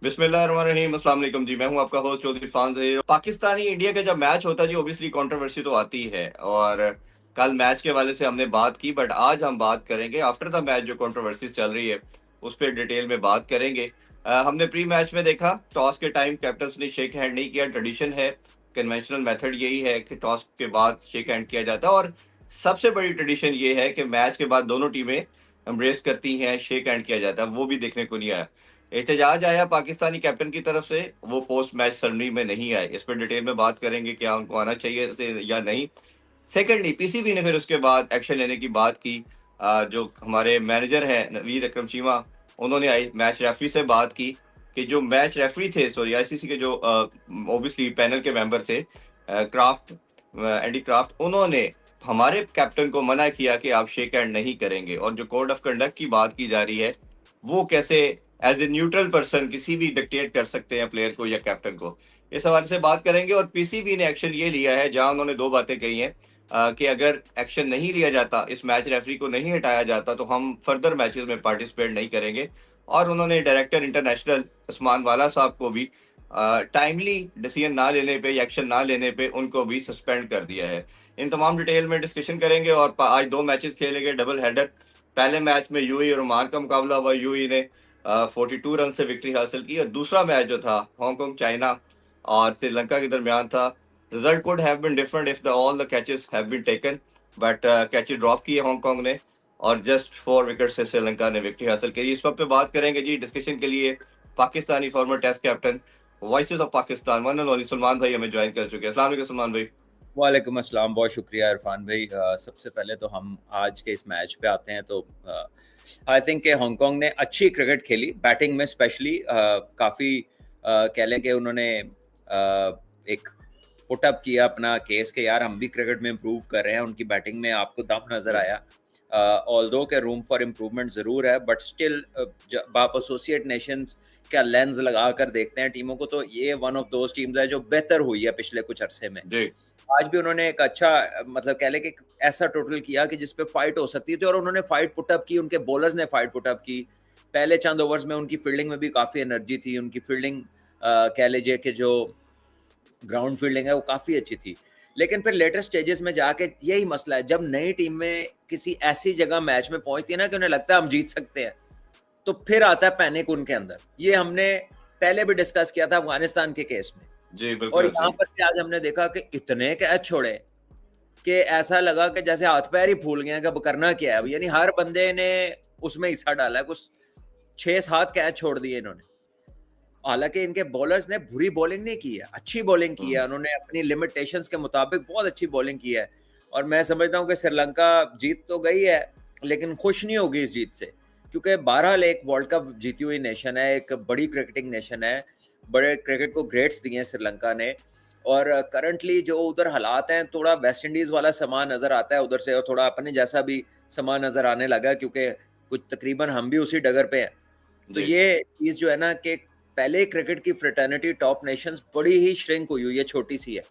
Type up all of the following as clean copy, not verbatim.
बिस्मिल्लाहिर्रहमानिर्रहीम, अस्सलाम वालेकुम जी। मैं हूं आपका होस्ट चौधरी फान ज़हीर। पाकिस्तानी इंडिया का जब मैच होता है जी, ऑब्वियसली कंट्रोवर्सी तो आती है। और कल मैच के वाले से हमने बात की, बट आज हम बात करेंगे आफ्टर द मैच जो कंट्रोवर्सीज चल रही है उस पर डिटेल में बात करेंगे। हमने प्री मैच में देखा, टॉस के टाइम कैप्टन्स ने शेक हैंड नहीं किया। ट्रेडिशन है, कन्वेंशनल मेथड यही है कि टॉस के बाद शेक हैंड किया जाता है। और सबसे बड़ी ट्रेडिशन ये है कि मैच के बाद दोनों टीमें एम्ब्रेस करती हैं, शेक हैंड किया जाता है। वो भी देखने को नहीं आया। एहतजाज आया पाकिस्तानी कैप्टन की तरफ से, वो पोस्ट मैच सरनी में नहीं आए। इस पर डिटेल में बात करेंगे, क्या उनको आना चाहिए थे या नहीं। सेकेंडली, पीसीबी ने फिर उसके बाद एक्शन लेने की बात की। जो हमारे मैनेजर हैं नवीद अकरम चीमा, उन्होंने मैच रेफरी से बात की कि जो मैच रेफरी थे, सॉरी आईसीसी के जो ऑब्वियसली पैनल के मेंबर थे, क्राफ्ट, एंडी क्राफ्ट, उन्होंने हमारे कैप्टन को मना किया कि आप शेक हैंड नहीं करेंगे। और जो कोड ऑफ कंडक्ट की बात की जा रही है, वो कैसे एज ए न्यूट्रल पर्सन किसी भी डिक्टेट कर सकते हैं प्लेयर को या कैप्टन को। इस हवाले से बात करेंगे। और पीसीबी ने एक्शन ये लिया है, जहां उन्होंने दो बातें कही हैं कि अगर एक्शन नहीं लिया जाता, इस मैच रेफरी को नहीं हटाया जाता, तो हम फर्दर मैचेस में पार्टिसिपेट नहीं करेंगे। और उन्होंने डायरेक्टर इंटरनेशनल उस्मान वाला साहब को भी टाइमली डिसीजन ना लेने पे या एक्शन ना लेने पे उनको भी सस्पेंड कर दिया है। इन तमाम डिटेल में डिस्कशन करेंगे। और आज दो मैचेस खेले गए, डबल हेडर। पहले मैच में यूएई और ओमान का मुकाबला हुआ। यूएई ने 42 रन से विक्ट्री हासिल की। और दूसरा मैच जो था हांगकांग चाइना और श्रीलंका के दरमियान था। Result could have been different if the all the catches have been taken, but catch drop की है हांगकांग ने, और जस्ट 4 विकेट से श्रीलंका ने विक्ट्री हासिल की। इस वक्त पे बात करेंगे जी डिस्कशन के लिए Pakistani former test captain, voices of Pakistan, one and only Salman भाई हमें ज्वाइन कर चुके हैं। अस्सलाम वालेकुम सलमान भाई। वालेकुम अस्सलाम। बहुत शुक्रिया इरफान भाई। सबसे पहले तो हम आज के इस मैच पे आते हैं। तो आई थिंक कि हांगकांग ने अच्छी क्रिकेट खेली, बैटिंग में स्पेशली काफ़ी कह लें कि उन्होंने एक पुटअप किया अपना केस के यार हम भी क्रिकेट में इम्प्रूव कर रहे हैं। उनकी बैटिंग में आपको दम नज़र आया। ऑल्दो के रूम फॉर इम्प्रूवमेंट ज़रूर है, बट स्टिल जब आप एसोसिएट नेशंस का लेंस लगा कर देखते हैं टीमों को, तो ये वन ऑफ दोज टीम्स है जो बेहतर हुई है पिछले कुछ अरसे में। जी आज भी उन्होंने एक अच्छा मतलब कह लें कि ऐसा टोटल किया कि जिसपे फाइट हो सकती थी, और उन्होंने फाइट पुटअप की, उनके बॉलर्स ने फाइट पुटअप की। पहले चंद ओवर्स में उनकी फील्डिंग में भी काफ़ी एनर्जी थी। उनकी फील्डिंग कह लीजिए कि जो ग्राउंड फील्डिंग है वो काफ़ी अच्छी थी। लेकिन फिर लेटर स्टेजेस में जाके यही मसला है, जब नई टीम में किसी ऐसी जगह मैच में पहुंचती है ना कि उन्हें लगता है हम जीत सकते हैं, तो फिर आता है पैनिक उनके अंदर। ये हमने पहले भी डिस्कस किया था अफगानिस्तान के केस में। जी, और बिल्कुल यहाँ ऐसे पर भी आज हमने देखा कि इतने कैच छोड़े कि ऐसा लगा कि जैसे हाथ पैर ही फूल गए हैं कि अब करना क्या है। अब यानी हर बंदे ने उसमें हिस्सा डाला है। कुछ 6-7 कैच छोड़ दिए इन्होंने। हालांकि इनके बॉलर्स ने बुरी बॉलिंग नहीं की है, अच्छी बॉलिंग की है। उन्होंने अपनी लिमिटेशंस के मुताबिक बहुत अच्छी बॉलिंग की है। और मैं समझता हूँ कि श्रीलंका जीत तो गई है, लेकिन खुश नहीं होगी इस जीत से, क्योंकि बहरहाल एक वर्ल्ड कप जीती हुई नेशन है, एक बड़ी क्रिकेटिंग नेशन है। बड़े क्रिकेट को ग्रेड्स दिए हैं श्रीलंका ने। और करंटली जो उधर हालात हैं, थोड़ा वेस्ट इंडीज वाला समा नजर आता है उधर से, और थोड़ा अपने जैसा भी समा नजर आने लगा, क्योंकि कुछ तकरीबन हम भी उसी डगर पे हैं। तो जी ये चीज जो है ना कि पहले क्रिकेट की फ्रेटर्निटी टॉप नेशंस बड़ी ही श्रिंक हुई हुई है, छोटी सी है।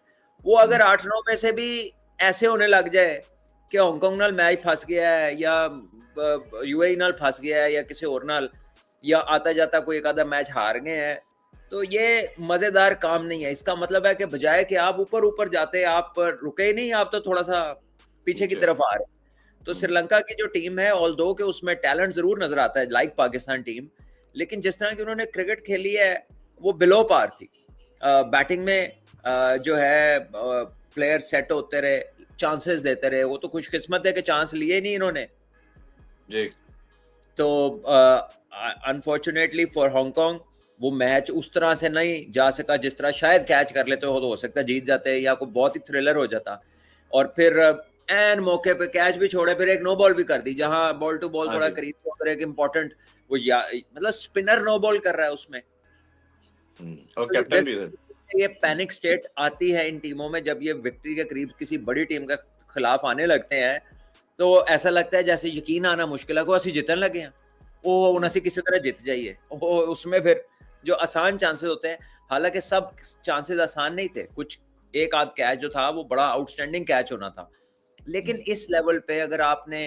वो अगर 8-9 में से भी ऐसे होने लग जाए कि हांगकांग नाल मैच फंस गया है, या यूएई नाल फंस गया है, या किसी और नाल, या आता जाता कोई एक आधा मैच हार गए हैं, तो ये मजेदार काम नहीं है। इसका मतलब है कि बजाय कि आप ऊपर ऊपर जाते, आप रुके ही नहीं, आप तो थोड़ा सा पीछे की जी तरफ आ रहे हैं। तो श्रीलंका की जो टीम है, ऑल्दो के उसमें टैलेंट जरूर नजर आता है लाइक पाकिस्तान टीम, लेकिन जिस तरह की उन्होंने क्रिकेट खेली है वो बिलो पार थी। बैटिंग में जो है प्लेयर सेट होते रहे, चांसेस देते रहे। वो तो खुशकिस्मत है कि चांस लिए नहीं इन्होंने। जी तो अनफॉर्चुनेटली फॉर हांगकांग वो मैच उस तरह से नहीं जा सका जिस तरह शायद कैच कर लेते हो सकता है जीत जाते, या कोई बहुत ही थ्रिलर हो जाता। और फिर एन मौके पे कैच भी छोड़े, फिर एक नो बॉल भी कर दी, जहां बॉल टू बॉल हाँ थोड़ा जी। करीब था, और एक इम्पोर्टेंट वो मतलब स्पिनर नो बॉल कर रहा है उसमें। और तो कैप्टन भी सर। ये पैनिक स्टेट आती है इन टीमों में जब ये विक्ट्री के करीब किसी बड़ी टीम के खिलाफ आने लगते हैं। तो ऐसा लगता है जैसे यकीन आना मुश्किल है को असि जितने लगे हैं, वो उन असी किसी तरह जित जाइए। वो उसमें फिर जो आसान चांसेस होते हैं, हालांकि सब चांसेस आसान नहीं थे। कुछ एक आध कैच जो था वो बड़ा आउटस्टैंडिंग कैच होना था, लेकिन इस लेवल पे अगर आपने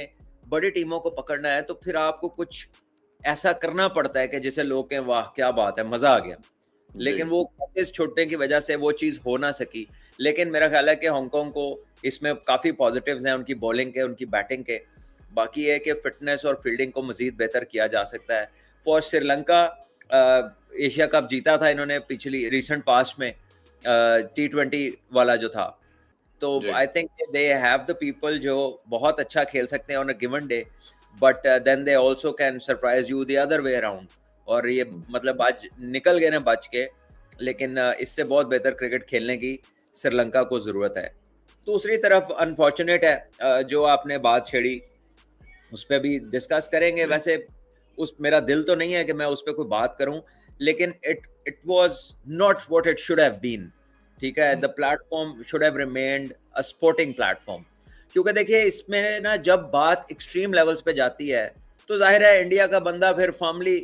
बड़ी टीमों को पकड़ना है तो फिर आपको कुछ ऐसा करना पड़ता है कि जैसे लोग कहें वाह क्या बात है, मजा आ गया। जी लेकिन वो इस छूटने की वजह से वो चीज़ हो ना सकी। लेकिन मेरा ख्याल है कि हांगकांग को इसमें काफ़ी पॉजिटिव्स हैं, उनकी बॉलिंग के, उनकी बैटिंग के। बाकी ये है कि फिटनेस और फील्डिंग को मज़ीद बेहतर किया जा सकता है। फॉर श्रीलंका एशिया कप जीता था इन्होंने पिछली रिसेंट पास्ट में, T20 वाला जो था। तो जी I think they have the people जो बहुत अच्छा खेल सकते हैं on a given day, but then they also can surprise you the other way around. और ये मतलब आज निकल गए ना बच के, लेकिन इससे बहुत बेहतर क्रिकेट खेलने की श्रीलंका को जरूरत है। दूसरी तरफ अनफॉर्चुनेट है, जो आपने बात छेड़ी उस पर भी डिस्कस करेंगे। जी वैसे उस मेरा दिल तो नहीं है कि मैं उस पर कोई बात करूं, लेकिन it was not what it should have been. ठीक है, the platform should have remained a sporting platform. क्योंकि देखिए इसमें ना जब बात एक्सट्रीम लेवल्स पे जाती है तो जाहिर है इंडिया का बंदा फिर फॉर्मली,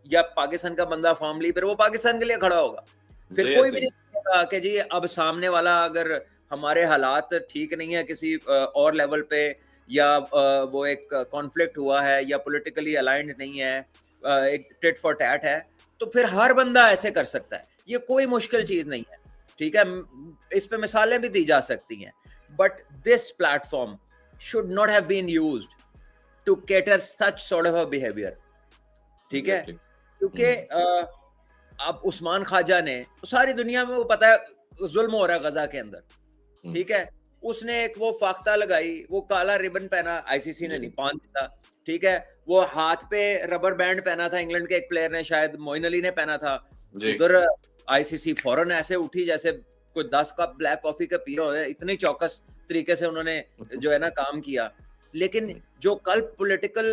या पाकिस्तान का बंदा फॉर्मली, फिर वो पाकिस्तान के लिए खड़ा होगा। फिर जी कोई ऐसे भी ही नहीं कहेगा कि जी अब सामने वाला अगर हमारे हालात ठीक नहीं है किसी और लेवल पे, या वो एक कॉन्फ्लिक्ट हुआ है, या पॉलिटिकली अलाइंड नहीं है, एक टिट फॉर टैट है, तो फिर हर बंदा ऐसे कर सकता है। ये कोई मुश्किल चीज नहीं है। ठीक है, इस पे मिसालें भी दी जा सकती हैं, but this platform should not have been used to cater such sort of a behaviour. ठीक है, एग्जैक्टली क्योंकि अब उस्मान ख्वाजा ने तो सारी दुनिया में वो पता है जुल्म हो रहा है गजा के अंदर। ठीक है, उसने एक वो फाख्ता लगाई, वो काला रिबन पहना, आईसीसी ने जी नहीं पहन दिया। ठीक है, वो हाथ पे रबर बैंड पहना था, इंग्लैंड के एक प्लेयर ने, शायद मोइन अली ने पहना था। जी उधर आईसीसी फौरन ऐसे उठी जैसे कोई 10 कप ब्लैक कॉफी का पिया हो, इतनी चौकस तरीके से उन्होंने जो है ना काम किया। लेकिन जो कल पॉलिटिकल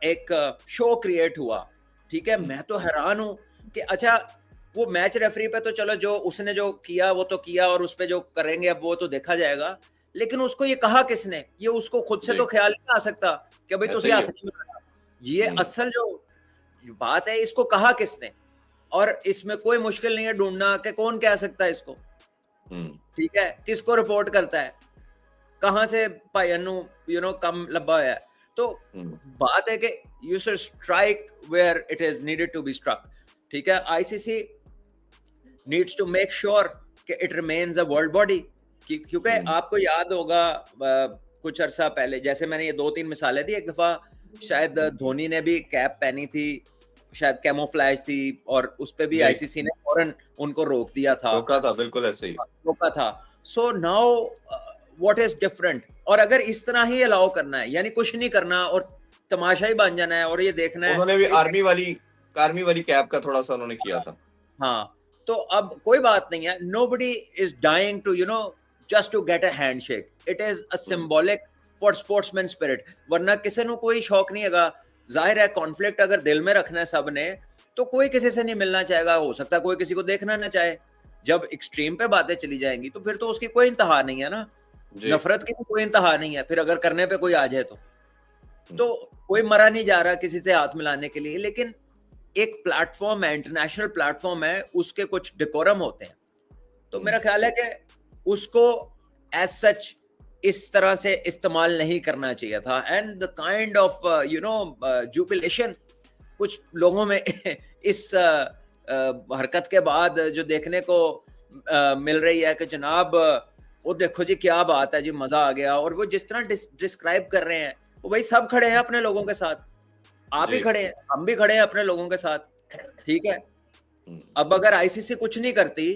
एक शो क्रिएट हुआ, ठीक है, मैं तो हैरान हूं कि अच्छा वो मैच रेफरी पे तो चलो जो उसने जो किया वो तो किया, और उस पे जो करेंगे अब वो तो देखा जाएगा। लेकिन उसको ये कहा किसने? ये उसको खुद से जी तो ख्याल नहीं आ सकता कि भाई ऐसे तुझे ही हाथ है नहीं लगाना। ये असल जो बात है, इसको कहा किसने? और इसमें कोई मुश्किल नहीं है ढूंढना कि कौन कह सकता है इसको। ठीक है, किसको रिपोर्ट करता है, कहां से भाईअन्नू कम लब्बा है। तो बात है कि you should strike where it is needed to be struck. ठीक है, ICC needs to make sure कि it remains a world body. क्योंकि आपको याद होगा कुछ अरसा पहले, जैसे मैंने ये 2-3 मिसालें दी, एक दफा शायद धोनी ने भी कैप पहनी थी, शायद कैमोफ्लेज थी, और उस पे भी जी आईसीसी ने फौरन उनको रोक दिया था, रोका था बिल्कुल ऐसे ही रोका था। So now what is different? और अगर इस तरह ही अलाउ करना है, यानी कुछ नहीं करना और तमाशा ही बन जाना है और ये देखना है, उन्होंने भी आर्मी वाली कैप का थोड़ा सा उन्होंने किया था हाँ, तो अब कोई बात नहीं है। Nobody is dying to just to get a handshake. It is a symbolic for sportsman spirit. वरना किसी को कोई शौक नहीं हैगा। जाहिर है कॉन्फ्लिक्ट अगर दिल में रखना है सबने, तो कोई किसी से नहीं मिलना चाहेगा। हो सकता है कोई किसी को देखना ना चाहे। जब एक्सट्रीम पे बातें चली जाएंगी तो फिर तो उसकी कोई इंतहा नहीं है ना, नफरत की भी कोई इंतहा नहीं है फिर अगर करने पे कोई आ जाए तो कोई मरा नहीं जा रहा किसी से हाथ मिलाने के लिए। लेकिन एक प्लेटफॉर्म है, इंटरनेशनल प्लेटफॉर्म है, उसके कुछ डेकोरम होते हैं। तो मेरा ख्याल है कि उसको एज सच इस तरह से इस्तेमाल नहीं करना चाहिए था। And the kind of jubilation कुछ लोगों में इस हरकत के बाद जो देखने को मिल रही है कि जनाब वो देखो जी क्या बात है जी, मजा आ गया। और वो जिस तरह डिस्क्राइब कर रहे हैं, वो भाई सब खड़े हैं अपने लोगों के साथ, आप ही खड़े हैं, हम भी खड़े हैं अपने लोगों के साथ। ठीक है, अब अगर आईसीसी कुछ नहीं करती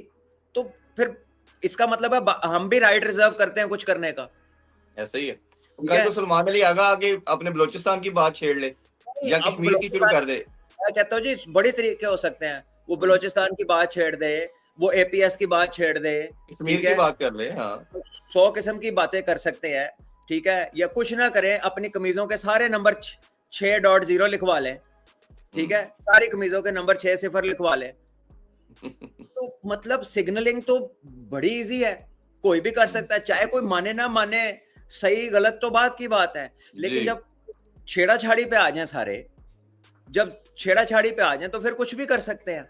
तो फिर इसका मतलब है हम भी राइट रिजर्व करते हैं कुछ करने का। ऐसा ही है। कल तो सलमान अली आगा आगे अपने बलोचिस्तान की बात छेड़ ले या कश्मीर की शुरू कर दे। मैं कहता हूँ जी बड़े तरीके हो सकते हैं। वो बलोचिस्तान की बात छेड़ दे, वो एपीएस की बात छेड़ दे, कश्मीर की बात कर ले। हाँ, 100 किस्म की बातें कर सकते हैं। ठीक है, या कुछ ना करें, अपनी कमीजों के सारे नंबर 6.0 लिखवा लें। ठीक है, सारी कमीजों के नंबर 6 सिफर लिखवा लें। तो मतलब सिग्नलिंग तो बड़ी इजी है, कोई भी कर सकता है, चाहे कोई माने ना माने, सही गलत तो बात की बात है। लेकिन जब छेड़ाछाड़ी पे आ जाए सारे, जब छेड़ाछाड़ी पे आ जाए तो फिर कुछ भी कर सकते हैं।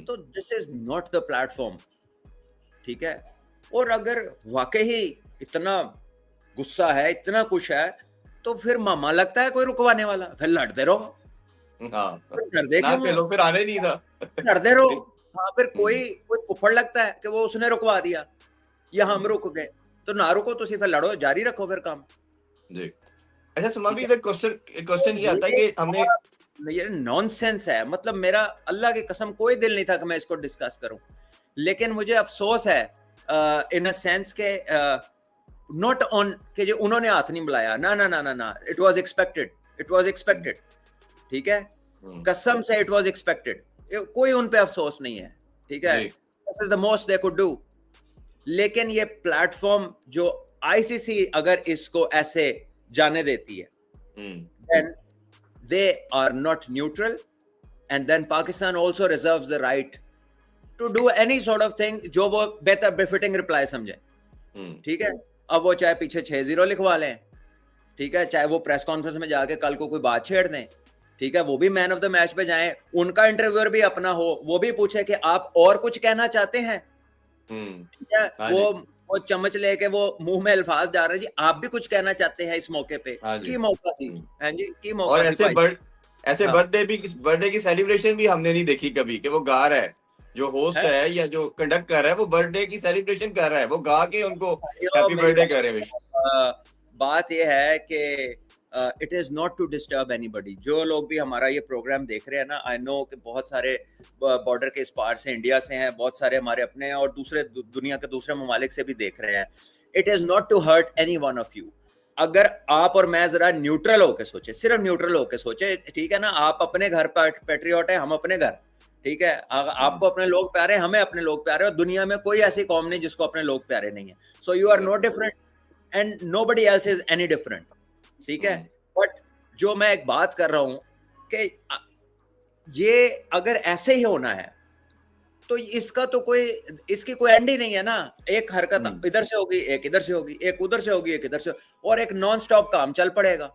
तो this is not the platform. ठीक है, और अगर वाकई ही इतना गुस्सा है, इतना कुछ है, तो फिर मामा लगता है कोई रुकवाने वाला, फिर लड़ते रहो। हाँ, कर दे ना क्यों खेलो फिर आने नहीं था। करते रहो। हाँ, फिर कोई हम्म, कोई फुफड़ लगता है कि वो उसने रुकवा दिया या हम रुक गए, तो ना रुको, तो फिर लड़ो, जारी रखो फिर काम। जी। अच्छा सुमा ठीक भी है, इधर क्वेश्चन तो क्वेश्चन ये आता है कि हमने ये नॉनसेंस है। मतलब मेरा अल्लाह की कसम कोई दिल नहीं था कि मैं इसको डिस्कस करूं, लेकिन मुझे अफसोस है इन अ सेंस के नॉट ऑन कि जो उन्होंने हाथ नहीं मिलाया, ना ना ना ना ना, it was expected, it was expected. ठीक है, हम्म, कसम से इट वाज एक्सपेक्टेड, कोई उन पे अफसोस नहीं है। ठीक है, जी, this is the most they could do. लेकिन ये प्लेटफॉर्म जो आईसीसी अगर इसको ऐसे जाने देती है, हम्म, then they are not neutral, and then Pakistan also reserves the right to do any sort of thing जो वो बेहतर बेफिटिंग रिप्लाई समझे। हम्म, ठीक है, अब वो चाहे पीछे 6-0 लिखवा लें, ठीक है, चाहे वो प्रेस कॉन्फ्रेंस में जाके कल को कोई बात छेड़ दें, ठीक है, वो भी मैन ऑफ द मैच पे जाएं, उनका इंटरव्यूअर भी अपना हो, वो भी पूछे कि आप और कुछ कहना चाहते हैं। ठीक है, हाँ जी, वो चम्मच लेके वो मुंह में अल्फाज डाल रहे जी, आप भी कुछ कहना चाहते हैं इस मौके पे, हाँ जी, की मौका सी। हाँ जी, की और मौका सी भाई। ऐसे हाँ, बर्थडे की सेलिब्रेशन भी हमने नहीं देखी कभी कि वो गा रहा है, जो होस्ट है है या जो कंडक्ट कर रहा है वो बर्थडे की सेलिब्रेशन कर रहा है, वो गा के उनको भाइयों, हैप्पी मेरी बर्थडे कर रहे हैं। बात ये है कि it is not to disturb anybody. जो लोग भी हमारा ये प्रोग्राम देख रहे हैं ना, आई नो कि बहुत सारे बॉर्डर के इस पार से, इंडिया से हैं, बहुत सारे हमारे अपने हैं, और दूसरे दुनिया के दूसरे ममालिक से भी देख रहे हैं। It is not to hurt any one of you. अगर आप और मैं जरा न्यूट्रल होके सोचे, सिर्फ न्यूट्रल होके सोचे, ठीक है ना, आप अपने घर पर पेट्रियोट है, हम अपने घर, ठीक है, आपको अपने लोग प्यारे, हमें अपने लोग प्यारे, और दुनिया में कोई ऐसी कौम नहीं जिसको अपने लोग प्यारे नहीं है। So you are no different and nobody else is any different. ठीक है, बट जो मैं एक बात कर रहा हूं कि ये अगर ऐसे ही होना है तो इसका तो कोई, इसकी कोई एंड ही नहीं है ना। एक हरकत इधर से होगी, एक इधर से होगी, एक उधर से होगी, एक इधर से, और एक नॉन स्टॉप काम चल पड़ेगा।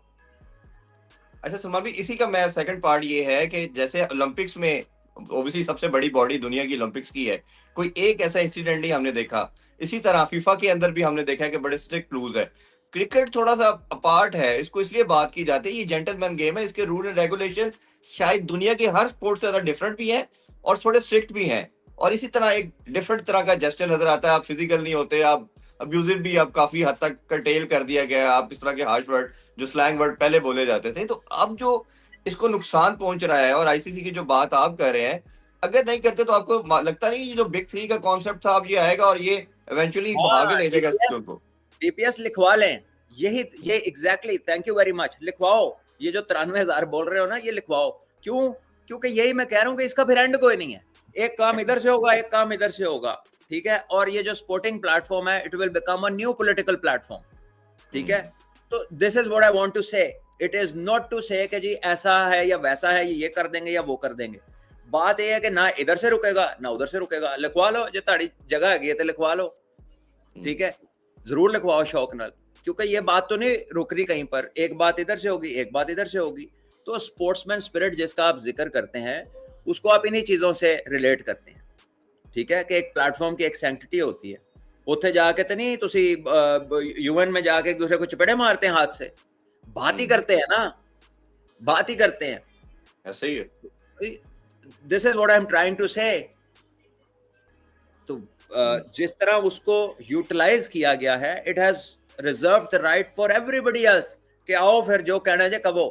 अच्छा सुमा भी इसी का मैं सेकंड पार्ट ये है कि जैसे ओलंपिक्स में ओबियसली सबसे बड़ी बॉडी दुनिया की ओलंपिक्स की है, कोई एक ऐसा इंसिडेंट नहीं हमने देखा। इसी तरह फीफा के अंदर भी हमने देखा है कि बड़े स्ट्रिक्ट रूल्स है। क्रिकेट थोड़ा सा अपार्ट है, इसको इसलिए बात की जाती है, ये जेंटलमैन गेम है, इसके रूल एंड रेगुलेशन शायद दुनिया के हर स्पोर्ट से ज्यादा डिफरेंट भी है और थोड़े स्ट्रिक्ट भी हैं। और इसी तरह एक डिफरेंट तरह का जेस्चर नजर आता है, आप फिजिकल नहीं होते, आप अब्यूजिव भी आप काफी हद तक कर्टेल कर दिया गया है, आप इस तरह के हार्श वर्ड जो स्लैंग वर्ड पहले बोले जाते थे, तो अब जो इसको नुकसान पहुंच रहा है और आईसीसी की जो बात आप कर रहे हैं, अगर नहीं करते तो आपको लगता नहीं ये जो बिग थ्री का कॉन्सेप्ट था अब ये आएगा और ये इवेंचुअली आगे हाँ, ले जाएगा स्कूल को। डीपीएस लिखवा लें, यही ये exactly, thank you very much, लिखवाओ। ये जो 93,000 बोल रहे हो ना, ये लिखवाओ। क्यों? क्योंकि यही मैं कह रहा हूँ कि इसका फिर एंड कोई नहीं है। एक काम इधर से होगा, एक काम इधर से होगा। ठीक है, और ये जो स्पोर्टिंग प्लेटफॉर्म है, it will become a new political platform. ठीक है, तो this is what I want to say. It is not to say कि जी ऐसा है या वैसा है, ये कर देंगे या वो कर देंगे। बात यह है कि ना इधर से रुकेगा ना उधर से रुकेगा। लिखवा लो, जो ताड़ी जगह हैगी है तो लिखवा लो। ठीक है, जरूर लिखवाओ शौक नाल, क्योंकि ये बात तो नहीं रुक रही कहीं पर। एक बात इधर से होगी, एक बात इधर से होगी। तो स्पोर्ट्समैन स्पिरिट जिसका आप जिक्र करते हैं, उसको आप इन्हीं चीजों से रिलेट करते हैं। ठीक है, कि एक प्लेटफॉर्म की एक सैंक्टिटी होती है। उत्थे जाके तो नहीं तुसी यूएन में जाके एक दूसरे को चपेड़े मारते हैं हाथ से, बात ही करते हैं ना, बात ही करते हैं। ऐसे ही है। This is what I am trying to say. तो जिस तरह उसको यूटिलाइज किया गया है, it has reserve the right for everybody else कि आओ फिर जो कहना है जे कबो।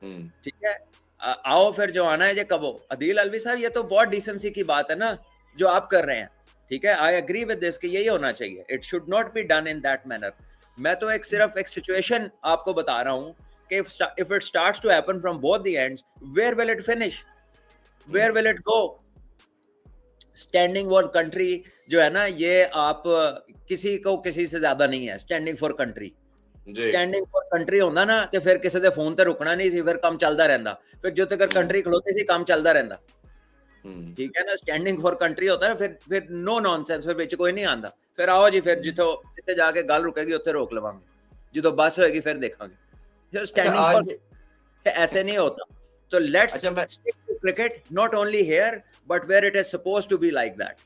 ठीक है, आओ फिर जो आना है जे कबो। अदील अलवी साहब, ये तो बहुत डिसेंसी की बात है ना जो आप कर रहे हैं। ठीक है, आई एग्री विद दिस कि यही होना चाहिए। It should not be done in that manner. मैं तो सिर्फ एक सिचुएशन आपको बता रहा हूं कि if it starts to happen from both the ends, where will it finish, where will it go? Standing for country जो है ना, ये आप किसी को किसी से ज्यादा नहीं है। Standing for country, standing for country होंदा ना ते फिर किसी दे फोन ते रुकना नहीं सी, फिर काम चलदा रहंदा। फिर जो तक कंट्री खलोती सी काम चलदा रहंदा। ठीक है ना, स्टैंडिंग फॉर कंट्री होता है, फिर नो नॉनसेंस, फिर विच कोई नहीं आंदा। फिर आओ जी, फिर जिथे जाके गल रुकेगी उत्थे रोक लवांगे, जो बस होएगी फिर देखांगे। स्टैंडिंग फॉर ऐसे नहीं होता। तो let's stick to cricket, not only here but where it is supposed to be like that.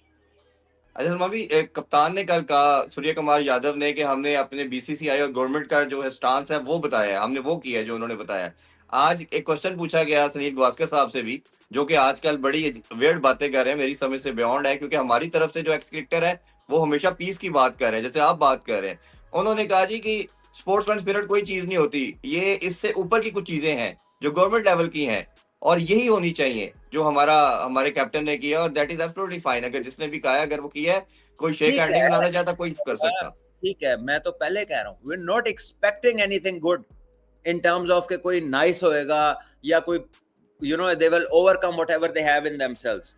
अच्छा शर्मा भी, एक कप्तान ने कल कहा, सूर्य कुमार यादव ने, कि हमने अपने बीसीसीआई और गवर्नमेंट का जो है स्टांस है वो बताया है, हमने वो किया है जो उन्होंने बताया। आज एक क्वेश्चन पूछा गया सुनील गावस्कर साहब से भी, जो कि आजकल बड़ी वियर्ड बातें कर रहे हैं, मेरी समझ से बियॉन्ड है, क्योंकि हमारी तरफ से जो एक्स क्रिकेटर है वो हमेशा पीस की बात कर रहे हैं, जैसे आप बात कर रहे हैं। उन्होंने कहा जी कि स्पोर्ट्समैन स्पिरिट कोई चीज नहीं होती, ये इससे ऊपर की कुछ चीजें हैं जो गवर्नमेंट लेवल की हैं, और यही होनी चाहिए जो हमारे कैप्टन ने किया, और दैट इज एब्सोल्युटली फाइन। अगर जिसने भी कहा है, अगर वो किया है, कोई शेक ठीक हैंड नहीं है, बनाना चाहता, कोई कर सकता। ठीक है, मैं तो पहले कह रहा हूँ we are not expecting anything good in terms of के कोई नाइस होएगा या कोई you know they will overcome whatever they have in themselves.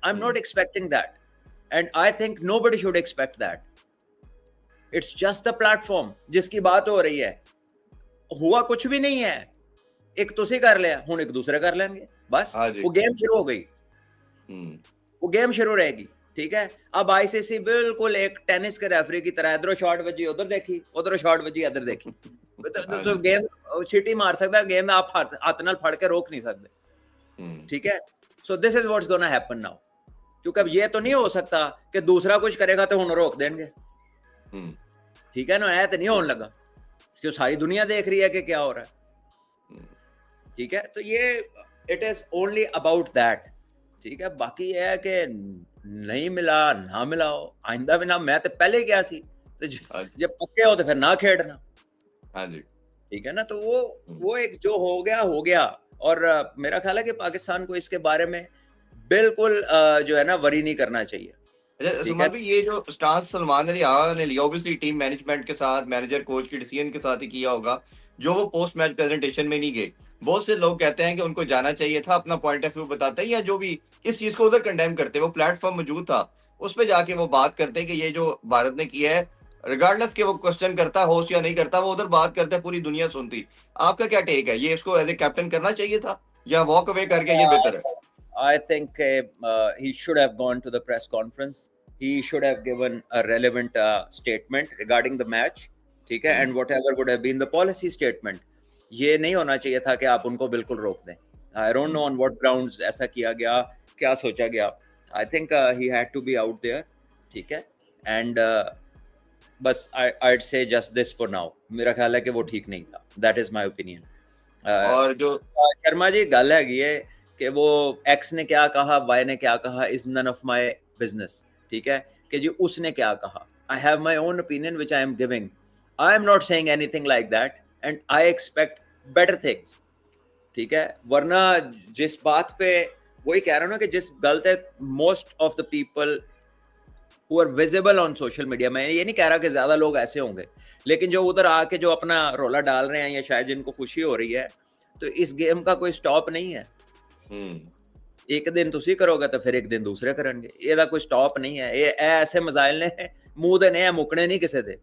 I'm not expecting that, and I think nobody should expect that. It's just the platform जिसकी बात हो रही है, हुआ कुछ भी नहीं है, एक तुसी कर लिया, हुन एक दूसरे कर लेंगे, बस वो गेम शुरू हो गई, वो गेम शुरू रहेगी, ठीक है। अब आईसीसी बिल्कुल एक टेनिस के रेफरी की तरह, इधर शॉट बजी उधर देखी, उधर शॉट बजी इधर देखी, तो गेंद सीटी मार सकता है, गेंद आप हाथ नाल फड़ के रोक नहीं सकते, ठीक है। So this is what's gonna happen now, क्योंकि अब ये तो नहीं हो सकता कि दूसरा कुछ करेगा तो हुन रोक देंगे, ठीक है ना, ऐ तो नहीं होने लगा, क्यों सारी दुनिया देख रही है कि क्या हो रहा है, ठीक है। तो ये it is only about that, ठीक है। बाकी ये है कि नहीं मिला ना मिलाओ, आइंदा भी ना, मैं तो पहले गया सी, तो जब पक्के हो तो फिर ना खेड़ना, हाँ जी, ठीक है ना। तो वो एक जो हो गया, और मेरा ख्याल है कि पाकिस्तान को इसके बारे में बिल्कुल जो है ना वरी नहीं करना चाहिए। सुमन भी ये जो स्टांस सलमान अली आगा ने लिया, ऑब्वियसली टीम मैनेजमेंट के साथ, मैनेजर कोच के डिसीजन के साथ ही किया होगा, जो वो पोस्ट मैच प्रेजेंटेशन में नहीं गए। बहुत से लोग कहते हैं कि उनको जाना चाहिए था, अपना पॉइंट ऑफ व्यू बताते हैं, या जो भी इस चीज को उधर कंडेम करते, वो प्लेटफॉर्म मौजूद था, उस पर जाके वो बात करते कि ये जो भारत ने किया है, रिगार्डलेस के वो क्वेश्चन करता होस्ट या नहीं करता, वो उधर बात करता है, पूरी दुनिया सुनती। आपका क्या टेक है, ये इसको एज ए कैप्टन करना चाहिए था या वॉक अवे करके ये बेहतर है? I think he should have gone to the press conference. He should have given a relevant statement regarding the match, ठीक है, and whatever would have been the policy statement. ये नहीं होना चाहिए था कि आप उनको बिल्कुल रोक दें। I don't know on what grounds ऐसा किया गया, क्या सोचा गया। I think he had to be out there, ठीक है, and बस I'd say just this for now. मेरा ख्याल है कि वो ठीक नहीं था। That is my opinion. और जो शर्मा जी गल हैगी है कि वो एक्स ने क्या कहा, वाई ने क्या कहा, is none of my business, ठीक है, कि जी उसने क्या कहा। I have my own opinion which I am giving, I am not saying anything like that, and I expect better things, ठीक है। वरना जिस बात पे वही कह रहा हूँ ना कि जिस गलत है, most of the people who are visible on social media, मैं ये नहीं कह रहा कि ज्यादा लोग ऐसे होंगे, लेकिन जो उधर आके जो अपना रोला डाल रहे हैं या शायद जिनको खुशी हो रही है, तो इस गेम का कोई स्टॉप नहीं है। एक दिन तुसी करोगे तो फिर एक दिन दूसरे करेंगे, ਇਹਦਾ कोई स्टॉप नहीं है। ये ऐसे मजाइल ने मुंह देने हैं, मुकने नहीं किसी दे।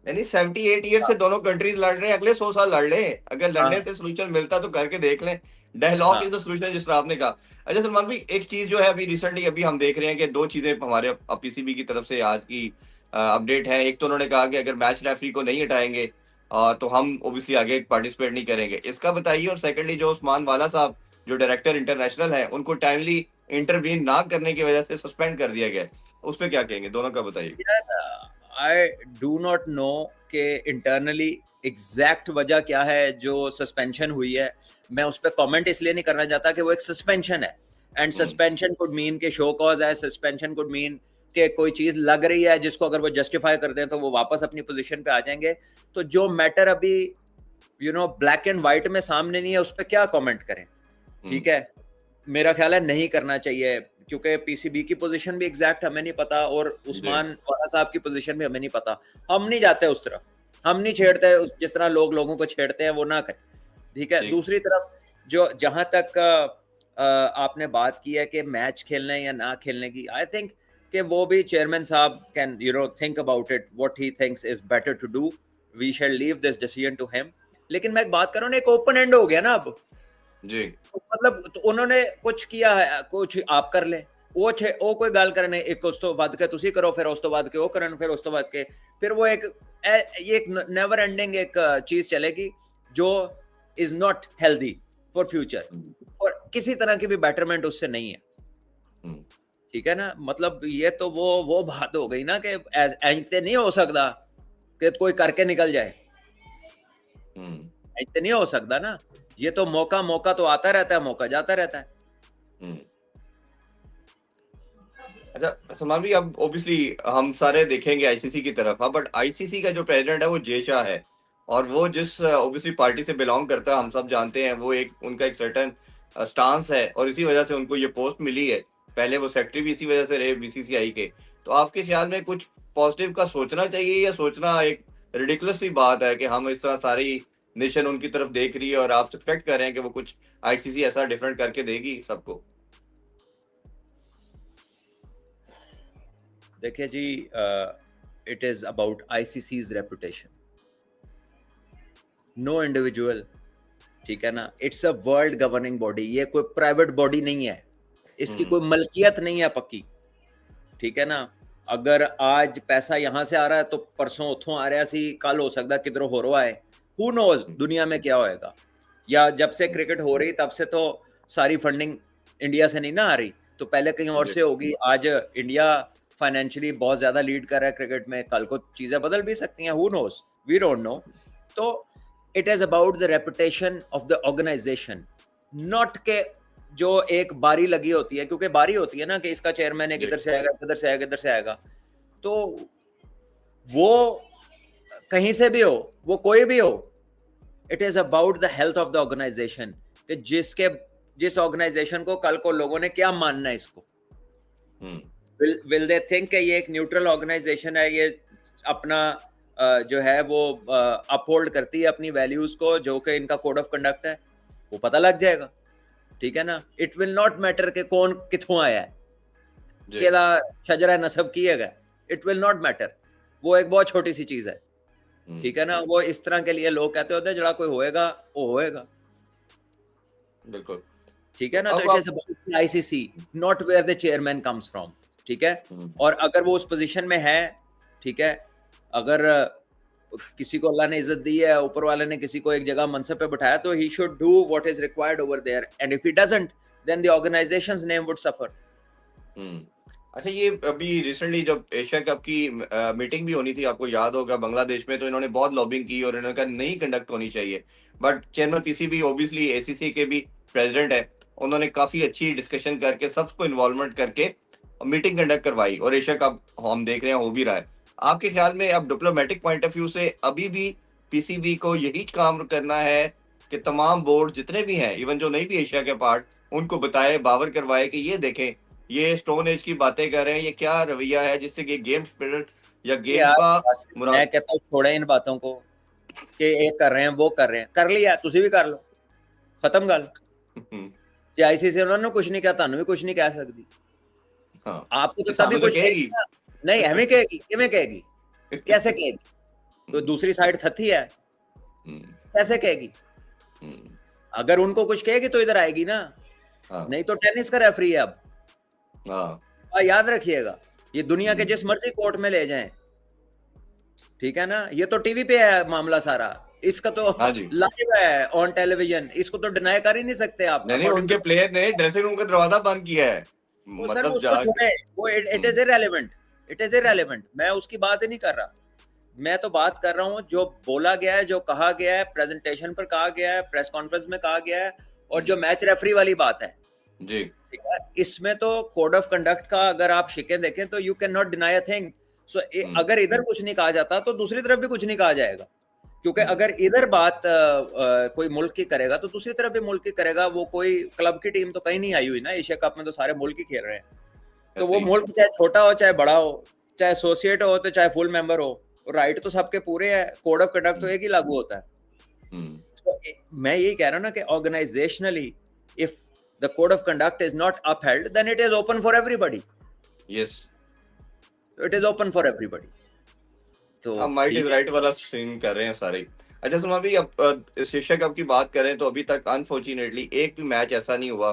यानी 78 ईयर से दोनों कंट्रीज लड़ रहे हैं, अगले 100 साल लड़ ले, अगर लड़ने से सोल्यूशन मिलता तो करके देख लें। डायलॉग इज द सोल्यूशन, जिस तरह आपने कहा। अच्छा सलमान भाई, एक चीज जो है अभी रिसेंटली अभी हम देख रहे हैं कि दो चीजें हमारे पीसीबी की तरफ से आज की अपडेट है। एक तो उन्होंने कहा कि अगर मैच रेफरी को नहीं हटाएंगे तो हम ओब्वियसली आगे पार्टिसिपेट नहीं करेंगे, इसका बताइए। और सेकंडली जो उस्मान वाला साहब जो डायरेक्टर इंटरनेशनल है, उनको टाइमली इंटरवीन ना करने की वजह से सस्पेंड कर दिया गया, उस पर क्या कहेंगे? दोनों का बताइए। आई डू नॉट नो कि इंटरनली एग्जैक्ट वजह क्या है जो सस्पेंशन हुई है। मैं उस पर कमेंट इसलिए नहीं करना चाहता कि वो एक सस्पेंशन है, एंड सस्पेंशन कुड मीन के शो कॉज है, सस्पेंशन कुड मीन कि कोई चीज लग रही है जिसको अगर वो जस्टिफाई कर दें तो वो वापस अपनी पोजीशन पे आ जाएंगे। तो जो मैटर अभी ब्लैक एंड व्हाइट में सामने नहीं है, उस पर क्या कमेंट करें, ठीक है। मेरा ख्याल है नहीं करना चाहिए, क्योंकि पीसीबी की पोजीशन भी एग्जैक्ट हमें नहीं पता, और उस्मान वाला साहब की पोजीशन भी हमें नहीं पता। हम नहीं जाते उस तरफ, हम नहीं छेड़ते जिस तरह लोगों को छेड़ते हैं, वो ना करें, ठीक है। दूसरी तरफ जो जहां तक आपने बात की है कि मैच खेलने या ना खेलने की, आई थिंक कि वो भी चेयरमैन साहब can think about it, what he thinks is better to do, we shall leave this decision to him. लेकिन मैं एक बात कर रहा हूं, एक ओपन एंड हो गया ना अब जी, मतलब तो उन्होंने कुछ किया है, कुछ आप कर ले, वो कोई गल करने, एक उस तो बाद के तुसी करो, फिर उस तो बाद के वो करन, फिर उस तो बाद के फिर वो एक नेवर एंडिंग एक चीज चलेगी जो is not healthy for future, और किसी तरह की भी बेटरमेंट उससे नहीं है, ठीक है ना। मतलब ये तो वो बात हो गई ना कि ऐसे नहीं हो सकता कि कोई करके निकल जाए, ऐसे नहीं हो सकता ना। ये तो मौका तो आता रहता है, मौका जाता रहता है। हम्म। अच्छा सलमान भाई, अब ऑब्वियसली हम सारे देखेंगे आईसीसी की तरफ, बट आईसीसी का जो प्रेसिडेंट है वो जय शाह है, और वो जिस ऑब्वियसली पार्टी से बिलोंग करता है हम सब जानते हैं, वो एक उनका एक सर्टेन स्टांस है, और इसी वजह से उनको ये पोस्ट मिली है। पहले वो सेक्रेटरी भी इसी वजह से रहे बीसीसीआई के। तो आपके ख्याल में कुछ पॉजिटिव का सोचना चाहिए, या सोचना एक रिडिकुलस सी बात है कि हम इस तरह सारी नेशन उनकी तरफ देख रही है और आप एक्सपेक्ट कर रहे हैं कि वो कुछ आईसीसी ऐसा डिफरेंट करके देगी सबको? देखिए जी, it is about ICC's reputation, no individual, ठीक है ना। It's a world governing body, ये कोई प्राइवेट बॉडी नहीं है, इसकी कोई मलकियत नहीं है पक्की, ठीक है ना। अगर आज पैसा यहां से आ रहा है तो परसों उथों आ रहा सी, कल हो सकता किधरों हो रहा है, हु नोज दुनिया में क्या होएगा। या जब से क्रिकेट हो रही तब से तो सारी फंडिंग इंडिया से नहीं ना आ रही, तो पहले कहीं और से होगी। आज इंडिया फाइनेंशियली बहुत ज्यादा लीड कर रहा है क्रिकेट में, कल को चीजें बदल भी सकती हैं, who knows, we don't know. तो it is about the reputation of the organization, not के जो एक बारी लगी होती है, क्योंकि बारी होती है ना कि इसका चेयरमैन है, किधर से आएगा, किधर से आएगा, किधर से आएगा। तो वो कहीं से भी हो, वो कोई भी हो, it is about the health of the organisation, कि जिस ऑर्गेनाइजेशन को कल को लोगों ने क्या मानना है इसको। विल दे थिंक कि ये एक न्यूट्रल ऑर्गेनाइजेशन है, ये अपना जो है वो अपहोल्ड करती है अपनी वैल्यूज को, जो कि इनका कोड ऑफ कंडक्ट है, वो पता लग जाएगा, ठीक है ना। इट विल नॉट मैटर कि कौन किथों आया है, केदा शजरा नसब किया गया, इट विल नॉट मैटर, वो एक बहुत छोटी सी चीज है, ठीक है ना। वो इस तरह के लिए लोग कहते होते हैं जड़ा कोई होएगा वो होएगा, बिल्कुल, ठीक है ना। तो it is about ICC, not where the chairman comes from, ठीक है। और अगर वो उस पोजीशन में है, ठीक है, अगर किसी को अल्लाह ने इज्जत दी है, ऊपर वाले ने किसी को एक जगह मनसब पे बिठाया, तो he should do what is required over there, and if he doesn't then the organisation's name would suffer. अच्छा, ये अभी रिसेंटली जब एशिया कप की मीटिंग भी होनी थी, आपको याद होगा बांग्लादेश में, तो इन्होंने बहुत लॉबिंग की और इन्होंने कहा नहीं कंडक्ट होनी चाहिए, but chairman PCB obviously ACC के भी प्रेसिडेंट है, उन्होंने काफी अच्छी डिस्कशन करके सबको इन्वॉल्वमेंट करके मीटिंग कंडक्ट करवाई, और एशिया कप हम देख रहे हैं हो भी रहा है। आपके ख्याल में अब डिप्लोमेटिक पॉइंट ऑफ व्यू से अभी भी पीसीबी को यही काम करना है कि तमाम बोर्ड जितने भी हैं, इवन जो नहीं भी एशिया के पार्ट, उनको बताए, बावर करवाए कि ये देखें, ये स्टोन एज की बातें कर रहे हैं, ये क्या रवैया है, जिससे कि गेम स्पिरिट या गेम का मैं कहता हूँ छोड़े इन बातों को कि ये कर रहे हैं वो कर रहे हैं, कर लिया तुसी भी कर लो, खत्म गल। जे आईसीसी उन्होंने कुछ नहीं कहा, तानू भी कुछ नहीं कह सकती। हाँ, आपको तो तभी कुछ कहेगी नहीं, हमें कहेगी, किवें कहेगी, कैसे कहेगी, तो दूसरी साइड थथी है, कैसे कहेगी। अगर उनको कुछ कहेगी तो इधर आएगी ना, नहीं तो टेनिस का रेफरी है अब। याद रखिएगा, ये दुनिया के जिस मर्जी कोर्ट में ले जाएं, ठीक है ना, ये तो टीवी पे है मामला सारा, इसका तो लाइव है ऑन टेलीविजन, इसको तो डिनाई कर ही नहीं सकते आप। नहीं, उनके प्लेयर ने ड्रेसिंग रूम का दरवाजा बंद किया है, मतलब वो it is irrelevant, it is irrelevant, मैं उसकी बात ही नहीं कर रहा। मैं तो बात कर रहा हूँ जो बोला गया है, जो कहा गया है, प्रेजेंटेशन पर कहा गया है, प्रेस कॉन्फ्रेंस में कहा गया है, और जो मैच रेफरी वाली बात है जी, इसमें तो कोड ऑफ कंडक्ट का अगर आप शिकें देखें तो you can not deny a thing. So अगर इधर कुछ नहीं कहा जाता तो दूसरी तरफ भी कुछ नहीं कहा जाएगा, क्योंकि अगर इधर बात कोई मुल्क की करेगा तो दूसरी तरफ भी मुल्क की करेगा। वो कोई क्लब की टीम तो कहीं नहीं आई हुई ना, एशिया कप में तो सारे मुल्क ही खेल रहे हैं, तो वो मुल्क चाहे छोटा हो चाहे बड़ा हो, चाहे एसोसिएट हो तो चाहे फुल मेंबर हो, राइट तो सबके पूरे है, कोड ऑफ कंडक्ट तो एक ही लागू होता है। तो मैं यही कह रहा हूँ ना कि organisationally if the code of conduct is not upheld, then it is open for everybody. Yes, it is open for everybody. तो हम might is right वाला स्ट्रीम कर रहे हैं सारे। अच्छा सुमा भी, अब एशिया कप की बात करें तो अभी तक अनफॉर्चुनेटली एक भी मैच ऐसा नहीं हुआ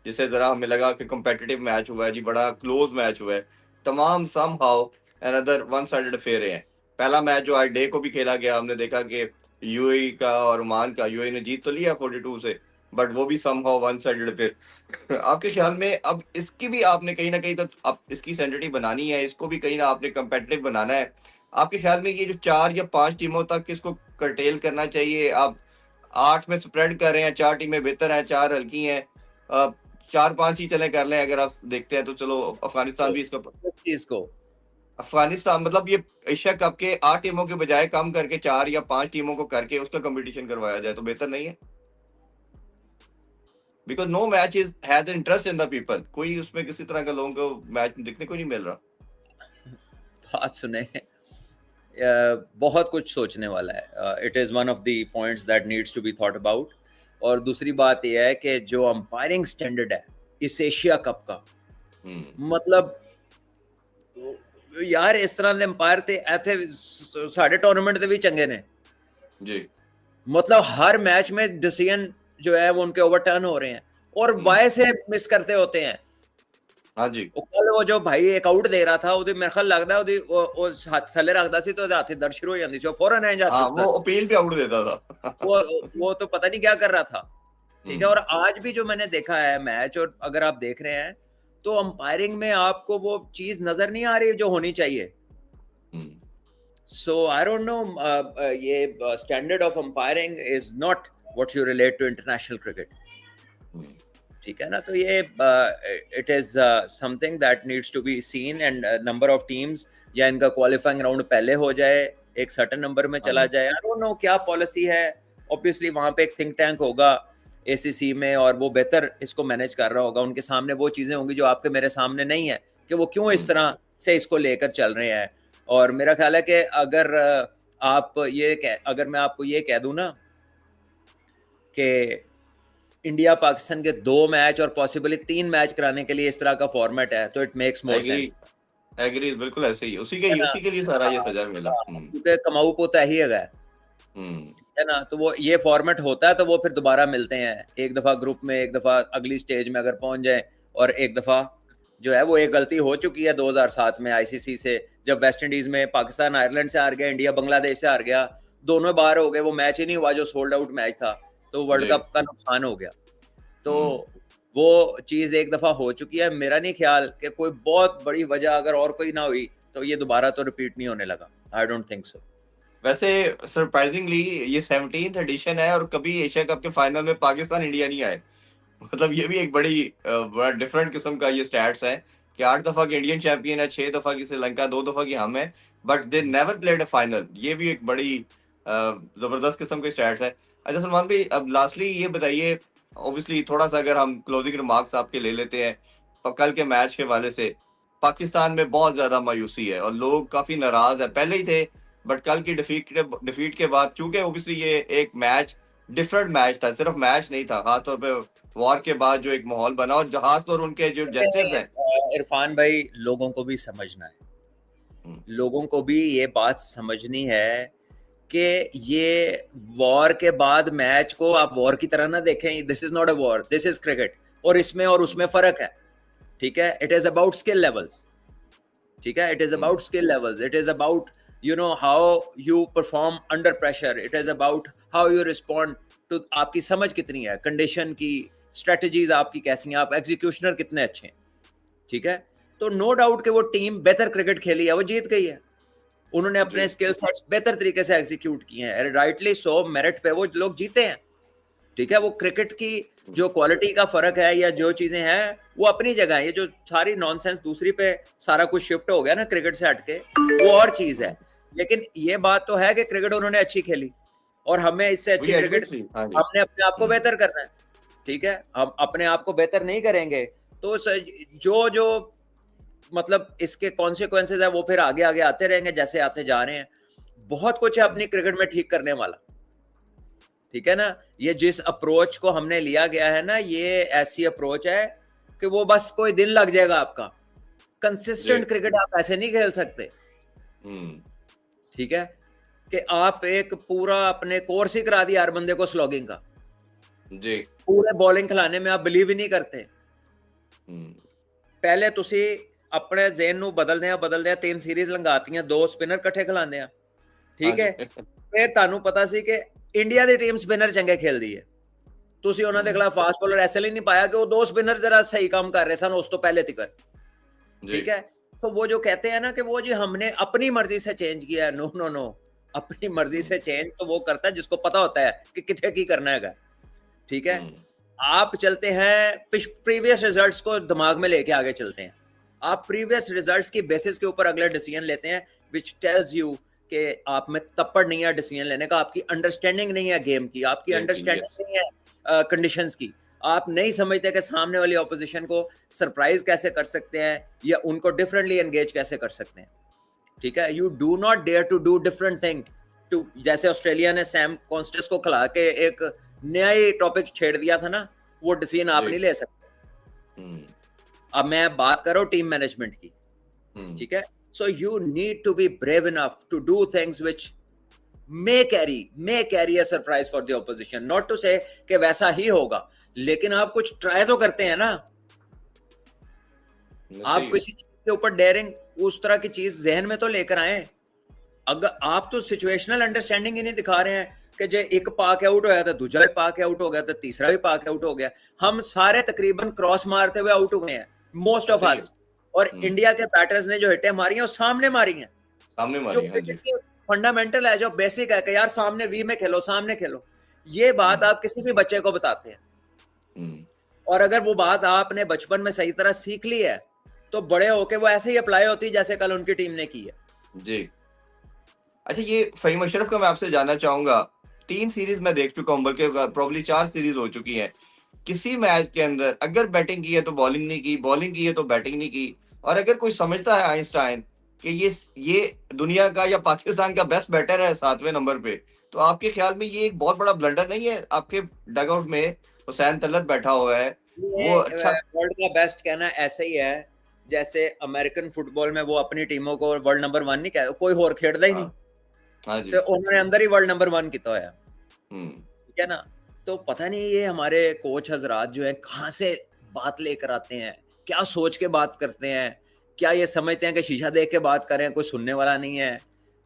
जिससे जरा हमें लगा कि कॉम्पिटिटिव मैच हुआ है जी, बड़ा क्लोज मैच हुआ है। तमाम somehow another one sided affair हैं। पहला मैच जो आज डे को भी खेला गया, हमने देखा कि यूएई का और ओमान का, यूएई ने जीत तो लिया 42 से, बट वो भी समहाउ वन साइडेड। फिर आपके ख्याल में अब इसकी भी आपने कहीं ना कहीं तो अब इसकी सेंसिटिव बनानी है, इसको भी कहीं ना आपने कंपेटिटिव बनाना है। आपके ख्याल में ये जो 4 या 5 टीमों तक इसको कर्टेल करना चाहिए, आप 8 में स्प्रेड कर रहे हैं, 4 टीमें बेहतर हैं, 4 हल्की हैं, 4-5 ही चले कर लें अगर आप देखते हैं तो। चलो अफगानिस्तान भी इसका, इस चीज को अफगानिस्तान मतलब ये एशिया कप के 8 टीमों के बजाय कम करके 4 या 5 टीमों को करके उसका कंपटीशन करवाया जाए तो बेहतर नहीं है? Because no match is has interest in the people, कोई उसमें किसी तरह का लोगों को मैच देखने को नहीं मिल रहा। बात सुने, बहुत कुछ सोचने वाला है। It is one of the points that needs to be thought about. और दूसरी बात यह है कि जो अंपायरिंग स्टैंडर्ड है इस एशिया कप का, मतलब यार इस तरह ਦੇ ਅੰਪਾਇਰ ਤੇ ਇੱਥੇ ਸਾਡੇ टूर्नामेंट ਦੇ ਵੀ ਚੰਗੇ ਨੇ जी। मतलब हर मैच में डिसीजन जो है वो उनके ओवरटर्न हो रहे हैं और वाई से मिस करते होते हैं। हाँ जी। कल वो जो भाई एक आउट दे रहा था ਉਹਦੀ ਮੇਰੇ ਖਿਆਲ ਲੱਗਦਾ ਉਹਦੀ ਹੱਥ ਥੱਲੇ ਰੱਖਦਾ ਸੀ ਤੇ ਉਹਦੇ ਹੱਥ ਦਰਦ ਸ਼ੁਰੂ ਹੋ ਜਾਂਦੀ ਸੀ, ਉਹ ਫੌਰਨ ਐਂ ਜਾ हाँ, वो अपील पे आउट देता था। वो तो पता नहीं क्या कर रहा था। ठीक है, और आज भी जो मैंने देखा है मैच, और अगर आप देख रहे हैं तो अंपायरिंग में आपको वो चीज नजर नहीं आ रही जो होनी चाहिए। सो आई डोंट नो, ये standard of umpiring is not what you relate to international cricket. ठीक है ना, तो ये it is something that needs to be seen, and number of teams या इनका क्वालिफाइंग राउंड पहले हो जाए, एक सर्टेन नंबर में चला जाए। आई डोंट नो क्या पॉलिसी है। ऑब्वियसली वहां पे एक थिंक टैंक होगा एसीसी में और वो बेहतर इसको मैनेज कर रहा होगा, उनके सामने वो चीजें होंगी जो आपके मेरे सामने नहीं है कि वो क्यों इस तरह से इसको लेकर चल रहे हैं। और मेरा ख्याल है कि अगर मैं आपको ये कह दूं ना कि इंडिया पाकिस्तान के 2 मैच और पॉसिबली 3 मैच कराने के लिए इस तरह का फॉर्मेट है तो it makes more sense. Agree, बिल्कुल ऐसे ही, उसी के लिए सारा ये सजा मिला, क्योंकि कमाऊ पोता ही है ना, तो वो ये फॉर्मेट होता है तो वो फिर दोबारा मिलते हैं, एक दफा ग्रुप में, एक दफा अगली स्टेज में अगर पहुंच जाए। और एक दफा जो है वो एक गलती हो चुकी है 2007 में आईसीसी से, जब वेस्ट इंडीज में पाकिस्तान आयरलैंड से हार गया, इंडिया बांग्लादेश से हार गया, दोनों बाहर हो गए, वो मैच ही नहीं हुआ जो सोल्ड आउट मैच था, तो वर्ल्ड कप का नुकसान हो गया। तो वो चीज एक दफा हो चुकी है। मेरा नहीं ख्याल कि कोई बहुत बड़ी वजह अगर और कोई ना हुई तो ये दोबारा तो रिपीट नहीं होने लगा। I don't think so. वैसे सरप्राइजिंगली ये 17th एडिशन है और कभी एशिया कप के फाइनल में पाकिस्तान इंडिया नहीं आए। मतलब ये भी एक बड़ा डिफरेंट किस्म का ये स्टैट्स है कि 8 दफा की इंडियन चैंपियन है, 6 दफा की श्रीलंका, 2 दफा की हम है, but they never played a final. ये भी एक बड़ी जबरदस्त किस्म की स्टैट्स है। अच्छा सलमान भाई, अब लास्टली ये बताइए, ऑब्वियसली थोड़ा सा अगर हम क्लोजिंग रिमार्क्स आपके ले लेते हैं, कल के मैच के हवाले से पाकिस्तान में बहुत ज्यादा मायूसी है और लोग काफी नाराज है, पहले ही थे, बट कल की डिफीट के बाद, क्योंकि ऑब्वियसली ये एक मैच डिफरेंट मैच था, सिर्फ मैच नहीं था, खासतौर पे वॉर के बाद जो एक माहौल बना और खासतौर उनके जो जजेस हैं। इरफान भाई, लोगों को भी समझना है, लोगों को भी ये बात समझनी है कि ये वॉर के बाद मैच को आप वॉर की तरह ना देखें। This is not a war, this is cricket, और इसमें और उसमें फर्क है। ठीक है, it is about skill levels. ठीक है, it is about skill levels, it is about how you perform under pressure, it is about how you respond to, आपकी समझ कितनी है कंडीशन की, स्ट्रेटजीज आपकी कैसी हैं, आप एग्जीक्यूशनर कितने अच्छे हैं। ठीक है, तो नो डाउट कि वो टीम बेहतर क्रिकेट खेली है, वो जीत गई है, उन्होंने अपने स्किल सेट्स बेहतर तरीके से एग्जीक्यूट किए हैं, राइटली सो, मेरिट पे वो लोग जीते हैं। ठीक है, वो क्रिकेट की जो क्वालिटी का फर्क है या जो चीजें हैं वो अपनी जगह है। ये जो सारी नॉनसेंस दूसरी पे सारा कुछ शिफ्ट हो गया ना क्रिकेट से हटके, वो और चीज है। लेकिन ये बात तो है कि क्रिकेट उन्होंने अच्छी खेली और हमें इससे अच्छी क्रिकेट, हमने अपने आप को बेहतर करना है। ठीक है, हम अपने आप को बेहतर नहीं करेंगे तो जो मतलब इसके कॉन्सिक्वेंसेज है वो फिर आगे आगे आते रहेंगे जैसे आते जा रहे हैं। बहुत कुछ है अपनी क्रिकेट में ठीक करने वाला। ठीक है ना, ये जिस अप्रोच को हमने लिया गया है ना, ये ऐसी अप्रोच है कि वो बस कोई दिन लग जाएगा आपका। कंसिस्टेंट क्रिकेट आप ऐसे नहीं खेल सकते। ठीक है, कि आप एक पूरा अपने कोर्स ही करा दिया हर बंदे को स्लॉगिंग का जी, पूरे बॉलिंग खिलाने में आप बिलीव ही नहीं करते। पहले तुसी अपने ज़हन ਨੂੰ ਬਦਲਦੇ ਆ 3 ਸੀਰੀਜ਼ ਲੰਘਾਤੀਆਂ, 2 ਸਪਿਨਰ ਇਕੱਠੇ ਖਿਲਾਉਂਦੇ ਆ। ਠੀਕ ਹੈ, ਫਿਰ ਤੁਹਾਨੂੰ ਪਤਾ ਸੀ ਕਿ ਇੰਡੀਆ ਦੀ ਟੀਮ ਸਪਿਨਰ ਚੰਗੇ ਖੇਲਦੀ ਹੈ, ਤੁਸੀਂ ਉਹਨਾਂ ਦੇ ਖਿਲਾਫ ਫਾਸਟ ਬੋਲਰ ਐਸੇ ਲਈ ਨਹੀਂ ਪਾਇਆ ਕਿ ਉਹ 2 ਸਪਿਨਰ जरा सही काम कर रहे सन उस तो पहले तक। ठीक है, तो वो जो कहते हैं ना कि वो जी हमने अपनी मर्जी से चेंज किया है, नो नो नो, अपनी मर्जी से चेंज तो वो करता है जिसको पता होता है कि कितने की करना है। ठीक है, आप चलते हैं प्रीवियस रिजल्ट्स को दिमाग में लेके आगे चलते हैं। आप प्रीवियस रिजल्ट्स की बेसिस के ऊपर अगले डिसीजन लेते हैं, विच टेल्स यू कि आप में तपड़ नहीं है डिसीजन लेने का, आपकी अंडरस्टैंडिंग नहीं है गेम की, आपकी अंडरस्टैंडिंग नहीं है कंडीशंस की। आप नहीं समझते कि सामने वाली ऑपोजिशन को सरप्राइज कैसे कर सकते हैं या उनको डिफरेंटली एंगेज कैसे कर सकते हैं। ठीक है, you do not dare to do different thing too, जैसे ऑस्ट्रेलिया ने सैम कॉन्स्टेंस को खिला के एक नया ही टॉपिक छेड़ दिया था ना, वो डिसीजन आप नहीं ले सकते। अब मैं बात कर रहा हूँ टीम मैनेजमेंट की। ठीक है, so you need to be brave enough to do things which may carry a surprise for the opposition, not to say कि वैसा ही होगा, लेकिन आप कुछ ट्राई तो करते हैं ना। आप किसी चीज के ऊपर डेयरिंग उस तरह की चीज जहन में तो लेकर आए। अगर आप तो सिचुएशनल अंडरस्टैंडिंग ही नहीं दिखा रहे हैं कि जो एक पाक आउट होया था दूसरा भी पाक आउट हो गया था तीसरा भी पाक आउट हो गया, हम सारे तकरीबन क्रॉस मारते हुए आउट हुए हैं मोस्ट ऑफ अस, और इंडिया के बैटर्स ने जो हिटें मारी हैं वो सामने मारी हैं, जो क्रिकेट के फंडामेंटल है, जो बेसिक है कि यार सामने वी में खेलो, सामने खेलो। ये बात आप किसी भी बच्चे को बताते हैं, और अगर वो बात आपने बचपन में सही तरह सीख ली है तो बड़े होके वो ऐसे ही अप्लाई होती है जैसे कल उनकी टीम ने की है। जी, अच्छा, ये फहीम अशरफ का मैं आपसे जानना चाहूंगा, 3 सीरीज मैं देख चुका हूं, बल्कि प्रॉब्ली 4 सीरीज हो चुकी हैं। किसी मैच के अंदर अगर बैटिंग की है तो बॉलिंग नहीं की, बॉलिंग की है तो बैटिंग नहीं की, और अगर कोई समझता है आइंस्टाइन कि ये दुनिया का या पाकिस्तान का बेस्ट बैटर है 7वें नंबर पे, तो आपके ख्याल में ये एक बहुत बड़ा ब्लंडर नहीं है? आपके डगआउट में हुसैन तलत बैठा हुआ है, वो अच्छा वर्ल्ड का बेस्ट कहना ऐसे ही है जैसे अमेरिकन फुटबॉल में वो अपनी टीमों को वर्ल्ड नंबर 1 नहीं कहते, कोई और खेलता ही नहीं। हाँ जी, तो उन्होंने अंदर ही वर्ल्ड नंबर 1 किया है। ठीक है ना, तो पता नहीं ये हमारे कोच हजरात जो है कहाँ से बात लेकर आते हैं, क्या सोच के बात करते हैं, क्या ये समझते हैं कि शीशा देख के बात करें, कोई सुनने वाला नहीं है।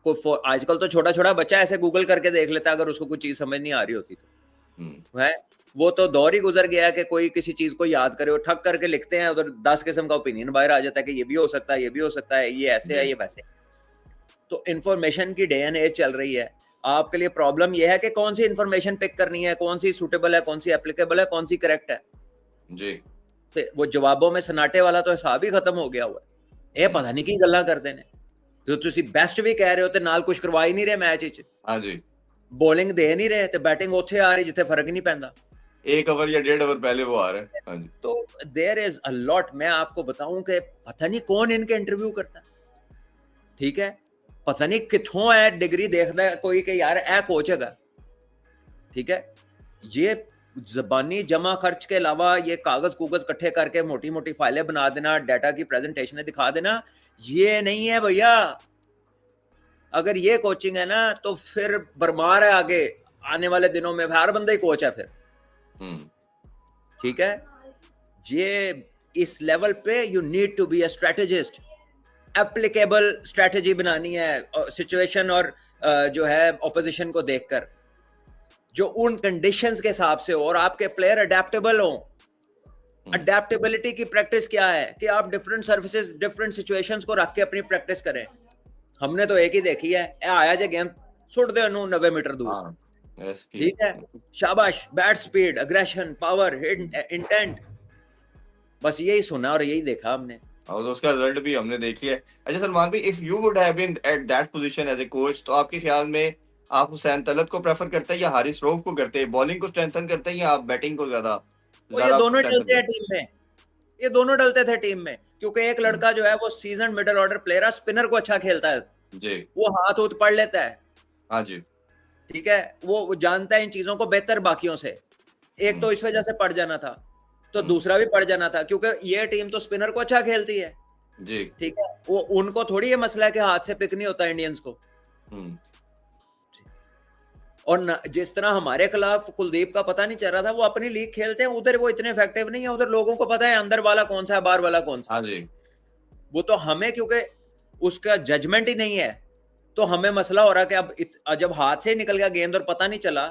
कोई आजकल तो छोटा छोटा बच्चा ऐसे गूगल करके देख लेता है अगर उसको कुछ चीज समझ नहीं आ रही होती तो है। वो तो दौर ही गुजर गया कि कोई किसी चीज को याद करे, वो ठक करके लिखते हैं, उधर 10 किस्म का ओपिनियन बाहर आ जाता है कि ये भी हो सकता है, ये भी हो सकता है, ये ऐसे है, ये वैसे। तो इंफॉर्मेशन की डे एंड एज चल रही है। आपके लिए प्रॉब्लम यह है कि कौन सी इंफॉर्मेशन पिक करनी है, कौन सी सूटेबल है, कौन सी एप्लीकेबल है, कौन सी करेक्ट है जी। तो वो जवाबों में सनाटे वाला तो हिसाब ही खत्म हो गया हुआ है। ये पता नहीं की गल्लां करते ने, तो तुसी बेस्ट भी कह रहे हो ते नाल कुछ करवा ही नहीं रहे मैच विच। हाँ जी, बॉलिंग दे नहीं रहे ते बैटिंग उत्थे आ रही जिथे फर्क नहीं पैंदा, 1 ओवर या 1.5 ओवर पहले वो आ रहा है। हाँ जी, तो देयर इज अ लॉट। मैं आपको बताऊं कि पता नहीं कौन इनके इंटरव्यू करता है। ठीक है, पता नहीं किथों है डिग्री देखता है कोई कि यार ए कोच हैगा। ठीक है, ये जबानी जमा खर्च के अलावा ये कागज कूगज इकट्ठे करके मोटी मोटी फाइलें बना देना, डाटा की प्रेजेंटेशन दिखा देना, ये नहीं है भैया। अगर ये कोचिंग है ना तो फिर बरमार है आगे आने वाले दिनों में, हर बंदा ही कोच है फिर। ठीक है, ये इस लेवल पे you need to be a strategist. Applicable strategy बनानी है सिचुएशन और जो है ऑपोजिशन को देखकर, जो उन कंडीशंस के हिसाब से हो, और आपके प्लेयर अडेप्टेबल हो। अडेप्टेबिलिटी की प्रैक्टिस क्या है कि आप डिफरेंट सर्विसेज डिफरेंट सिचुएशंस को रख के अपनी प्रैक्टिस करें। हमने तो एक ही देखी है, आया जे गेम सुट दे 90 मीटर दूर। ठीक है, शाबाश, bat speed, aggression, power, intent, बस यही सुना और यही देखा हमने, और उसका रिजल्ट भी हमने देख लिया है। अच्छा सलमान भाई, if you would have been at that position as a coach, तो आपके ख्याल में आप हुसैन तलत को प्रेफर करते हैं या हारिस रऊफ को करते हैं? बॉलिंग को स्ट्रेंथन करते हैं या आप बैटिंग को ज्यादा? ये दोनों डलते हैं टीम में, ये दोनों डलते थे टीम में, क्योंकि एक लड़का जो है वो सीजन मिडिल ऑर्डर प्लेयर है, स्पिनर को अच्छा खेलता है जी, वो हाथ उठ पढ़ लेता है। हाँ जी, ठीक है, वो जानता है इन चीजों को बेहतर बाकियों से। एक तो इस वजह से पढ़ जाना था, तो दूसरा भी पढ़ जाना था क्योंकि ये टीम तो स्पिनर को अच्छा खेलती है जी। ठीक है, वो उनको थोड़ी ये मसला है कि हाथ से पिक नहीं होता इंडियंस को। और जिस तरह हमारे खिलाफ कुलदीप का पता नहीं चल रहा था, वो अपनी लीग खेलते हैं उधर, वो इतने इफेक्टिव नहीं है उधर, लोगों को पता है अंदर वाला कौन सा है बाहर वाला कौन सा। हाँ जी, वो तो हमें क्योंकि उसका जजमेंट ही नहीं है, तो हमें मसला हो रहा है कि अब जब हाथ से निकल गया गेंद और पता नहीं चला,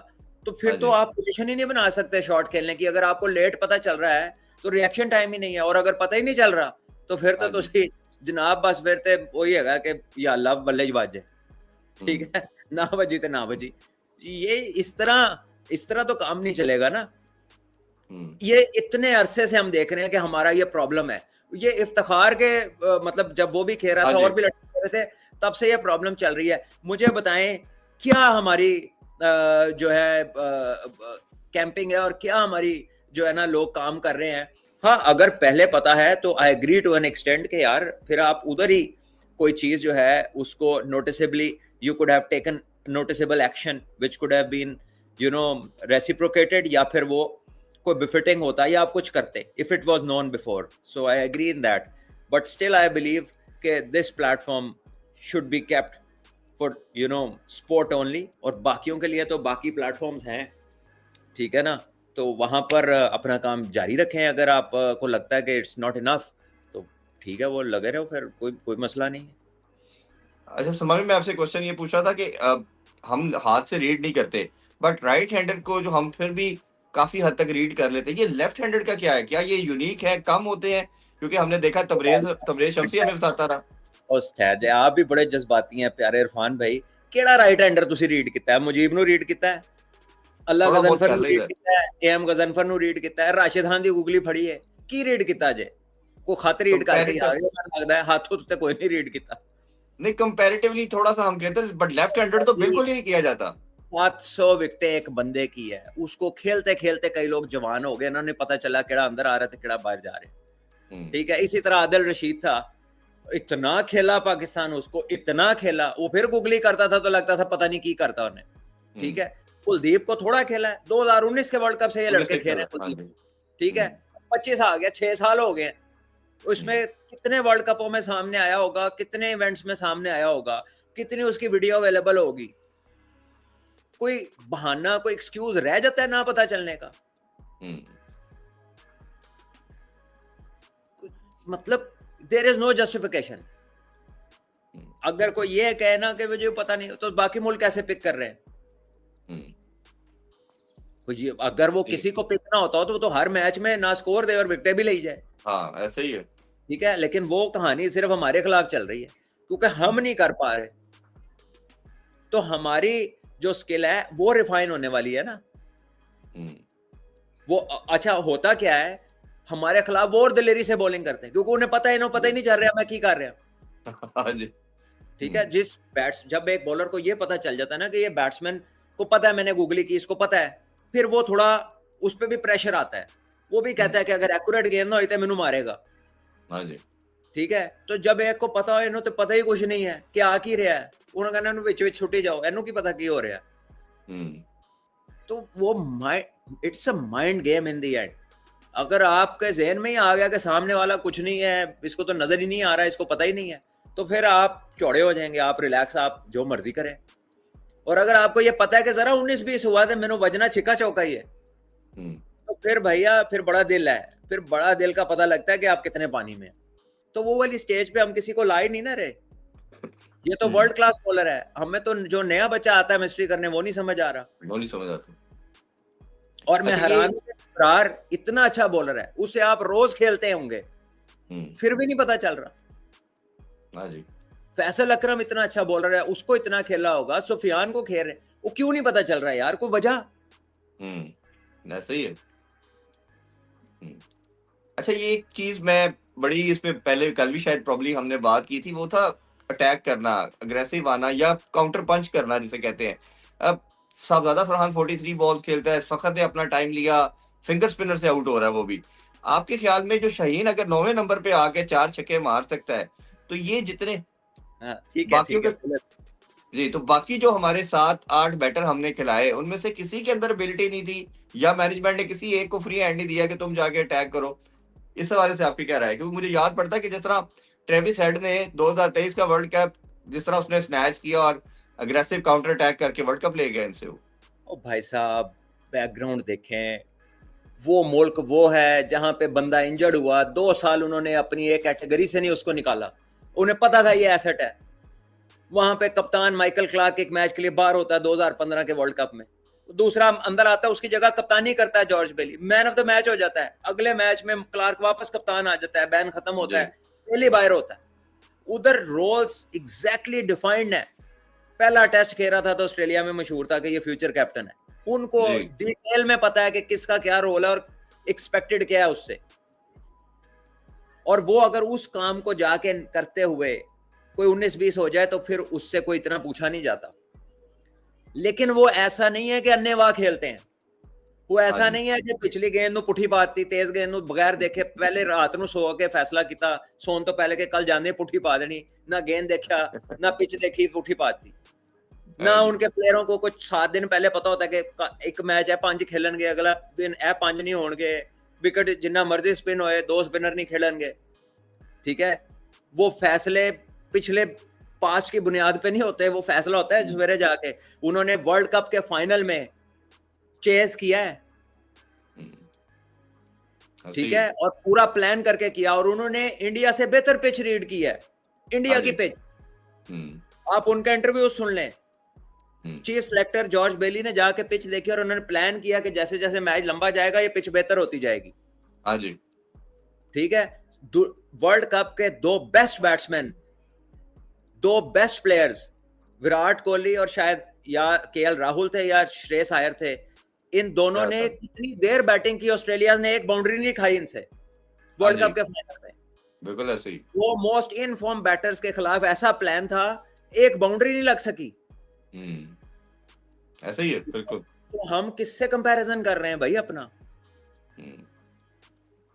तो फिर तो आप पोजीशन ही नहीं बना सकते शॉट खेलने की। अगर आपको लेट पता चल रहा है तो रिएक्शन टाइम ही नहीं है, और अगर पता ही नहीं चल रहा तो फिर तो जनाब बस फिर तो वही है कि या अल्लाह बल्ले बाजे। ठीक है, ना बजी तो ना बजी। ये इस तरह तो काम नहीं चलेगा ना। ये इतने अरसे से हम देख रहे हैं कि हमारा ये प्रॉब्लम है। ये इफ्तिखार के मतलब जब वो भी खेल रहा हाँ था जी। और भी लड़के खेल रहे थे, तब से ये प्रॉब्लम चल रही है। मुझे बताएं क्या हमारी जो है कैंपिंग है और क्या हमारी जो है ना लोग काम कर रहे हैं। हाँ, अगर पहले पता है तो I agree to an extent के यार फिर आप उधर ही कोई चीज जो है उसको noticeably you could have taken noticeable action which could have been you know reciprocated, या फिर वो कोई बिफिटिंग होता या आप कुछ करते if it was known before. So I agree in that, but still I believe कि this platform should be kept for sport only, और बाकियों के लिए तो बाकी प्लेटफॉर्म्स हैं, ठीक है ना। तो वहां पर अपना काम जारी रखें। अगर आप को लगता है कि इट्स नॉट इनफ तो ठीक है, वो लगे रहो, फिर कोई कोई मसला नहीं है। अच्छा सलमान, मैं आपसे क्वेश्चन ये पूछ रहा था कि हम हाथ से रीड नहीं करते, बट राइट हैंडर को जो हम फिर भी काफी हद तक रीड कर लेते हैं, ये लेफ्ट हैंडर का क्या है? क्या ये यूनिक है, कम होते हैं? क्योंकि हमने देखा तबरेज तबरेज शमसी हमें बताता रहा। उस ठहर जाए, आप भी बड़े जज्बाती हैं प्यारे इरफान भाई। केड़ा राइट हैंडर तुसी रीड किया है? मुजीब नु रीड किया है, अल्लाह थोड़ा बहुत गजनफर कर नु रीड लेगा। किया है, एम गजनफर नु रीड किया है, राशिद खान दी उंगली फड़ी है, की रीड किया जे? को खत रीड करके आ कंपैरेटिव गए, मैंने लगदा है हाथों ते कोई नहीं रीड किया। नहीं, कंपैरेटिवली थोड़ा सा हम कहते हैं, बट लेफ्ट हैंडर तो बिल्कुल ही नहीं किया जाता। 700 विकेटें एक बंदे की है, उसको खेलते खेलते कई लोग जवान हो गए, इन्होंने पता चला केड़ा अंदर आ रहा था केड़ा बाहर जा रहे। ठीक है, इसी तरह आदिल रशीद था, इतना खेला पाकिस्तान, उसको इतना खेला, वो फिर गुगली करता था तो लगता था पता नहीं की करता उन्हें। ठीक है, कुलदीप को थोड़ा खेला है, 2019 के वर्ल्ड कप से ये लड़के खेल रहे हैं कुलदीप। ठीक है, 25 आ गया, 6 साल हो गए, उसमें कितने वर्ल्ड कपों में सामने आया होगा, कितने इवेंट्स में सामने आया होगा, कितनी उसकी वीडियो अवेलेबल होगी। कोई बहाना, कोई एक्सक्यूज रह जाता है ना पता चलने का? मतलब देयर इज नो जस्टिफिकेशन। अगर कोई ये कहे ना कि मुझे पता नहीं, तो बाकी मुल्क कैसे पिक कर रहे हैं? अगर वो किसी को पिक ना होता हो तो वो तो हर मैच में ना स्कोर दे और विकेट भी ले जाए। हाँ, ऐसे ही है। ठीक है, लेकिन वो कहानी सिर्फ हमारे खिलाफ चल रही है क्योंकि हम नहीं कर पा रहे। तो हमारी जो स्किल है वो रिफाइन होने वाली है ना। वो अच्छा होता क्या है, हमारे खिलाफ वो और दिलेरी से बॉलिंग करते हैं क्योंकि उन्हें पता ही नहीं चल रहा मैं की कर रहा। हाँ जी। ठीक है, जब एक बॉलर को ये पता चल जाता है ना कि ये बैट्समैन को पता है मैंने गूगली की, इसको पता है, फिर वो थोड़ा उस पर भी प्रेशर आता है। वो भी कहता है कि अगर एक्यूरेट गेंद ना हो तो मैनू मारेगा। हाँ जी। ठीक है, तो जब एक को पता हो, इन्हों तो पता ही कुछ नहीं है कि आ की रहा है, उन्होंने कहना विच विच छुट्टी जाओ, इन्हों की पता की हो रहा है। तो वो it's a mind game in the end. अगर आपके जहन में ही आ गया कि सामने वाला कुछ नहीं है, इसको तो नजर ही नहीं आ रहा है, इसको पता ही नहीं है, तो फिर आप चौड़े हो जाएंगे, आप रिलैक्स, आप जो मर्जी करें। और अगर आपको ये पता है कि जरा 19-20 हुआ था, मैंने वजना छिक्का चौका ही है, तो फिर भैया फिर बड़ा दिल है, फिर बड़ा दिल का पता लगता है कि आप कितने पानी में। तो वो वाली स्टेज पे हम किसी को ला ही नहीं ना रहे। ये तो वर्ल्ड क्लास बॉलर है, हमें तो जो नया बच्चा आता है मिस्ट्री करने वो नहीं समझ आ रहा, वो नहीं समझ आता। और मैं हैरान फरार इतना अच्छा बॉलर है, उससे आप रोज खेलते होंगे फिर भी नहीं पता चल रहा। हाँ जी। फैसल अकरम इतना अच्छा बॉलर है, उसको इतना खेला होगा, सुफियान को खेल रहे, वो क्यों नहीं पता चल रहा है यार? कोई वजह? ऐसा ही है। अच्छा, ये एक चीज मैं बड़ी इस पे पहले कल भी शायद प्रॉब्ली हमने बात की थी, वो था अटैक करना, अग्रेसिव आना या काउंटर पंच करना जिसे कहते हैं। अब साहबजादा फरहान 43 बॉल्स खेलता है, फखर ने अपना टाइम लिया, फिंगर स्पिनर से आउट हो रहा है वो भी। आपके ख्याल में जो शाहीन अगर 9वें नंबर पे आके 4 छक्के मार सकता है, तो ये जितने बाकियों के जी, तो बाकी जो हमारे 7-8 बैटर हमने खिलाए उनमें से किसी के अंदर एबिलिटी नहीं थी, या मैनेजमेंट ने किसी एक को फ्री हैंड नहीं दिया कि तुम जाके अटैक करो? इस हवाले से आपकी क्या राय है? क्योंकि मुझे याद पड़ता है कि जिस तरह ट्रेविस हेड ने 2023 का वर्ल्ड कप जिस तरह उसने स्नैच किया और अग्रेसिव काउंटर अटैक करके वर्ल्ड कप ले गए इनसे वो। ओ भाई साहब, बैकग्राउंड देखें, वो मुल्क वो है जहां पे बंदा इंजर्ड हुआ, 2 साल उन्होंने अपनी एक कैटेगरी से नहीं उसको निकाला, उन्हें पता था ये एसेट है। वहां पे कप्तान माइकल क्लार्क एक मैच के लिए बाहर होता है 2015 के वर्ल्ड कप में, दूसरा अंदर आता है, उसकी जगह कप्तानी करता है George Bailey, man of the match हो जाता है। अगले मैच में क्लार्क वापस कप्तान आ जाता है, बैन खत्म होता है, बेली बाहर होता है। उधर रोल्स एग्जैक्टली डिफाइंड है। पहला टेस्ट खेला था तो ऑस्ट्रेलिया में मशहूर था कि ये फ्यूचर कैप्टन है, उनको जी डिटेल में पता है कि किसका क्या रोल है और एक्सपेक्टेड क्या है उससे, और वो अगर उस काम को जाके करते हुए कोई 19-20 हो जाए तो फिर उससे कोई इतना पूछा नहीं जाता। लेकिन वो ऐसा नहीं है कि अन्नेवाह खेलते हैं, वो ऐसा हाँ जी नहीं है कि पिछली गेंद ਨੂੰ ਪੁੱਠੀ ਪਾਤੀ, ਤੇਜ਼ गेंद ਨੂੰ बगैर देखे पहले रात ਨੂੰ सो के फैसला किया, सोन तो पहले के कल जाने पुੱਠੀ पा देनी, ना गेंद देखा ना पिच देखी, पुੱਠੀ पाती ना। हाँ जी उनके प्लेयरों को कुछ 7 दिन पहले पता होता है कि एक मैच है 5 खेलणगे, अगला दिन ए 5 नहीं होणगे, विकेट जिन्ना मर्जी स्पिन होए 2 स्पिनर नहीं खेलणगे, ठीक है। वो फैसले पिछले पास्ट की बुनियाद पे नहीं होते, वो फैसला होता है सवेरे जाके। उन्होंने वर्ल्ड कप के फाइनल में चेस किया है, हाँ, ठीक सही है, और पूरा प्लान करके किया, और उन्होंने इंडिया से बेहतर पिच रीड की है, इंडिया हाँ की जी पिच। हम्म आप उनका इंटरव्यू सुन लें, चीफ सेलेक्टर जॉर्ज बेली ने जाके पिच देखी और उन्होंने प्लान किया कि जैसे जैसे मैच लंबा जाएगा ये पिच बेहतर होती जाएगी, हाँ जी ठीक है। वर्ल्ड कप के 2 best batsman, 2 best players, Virat Kohli और शायद या केएल राहुल थे या श्रेयस अय्यर थे, इन दोनों क्या ने था कितनी देर बैटिंग की, ऑस्ट्रेलिया ने एक बाउंड्री नहीं खाई इनसे हाँ वर्ल्ड जी कप के फाइनल में। बिल्कुल ऐसे ही वो मोस्ट इन फॉर्म बैटर्स के खिलाफ ऐसा प्लान था, एक बाउंड्री नहीं लग सकी। ऐसा ही है बिल्कुल तो हम किससे कंपैरिजन कर रहे हैं भाई अपना? हम्म,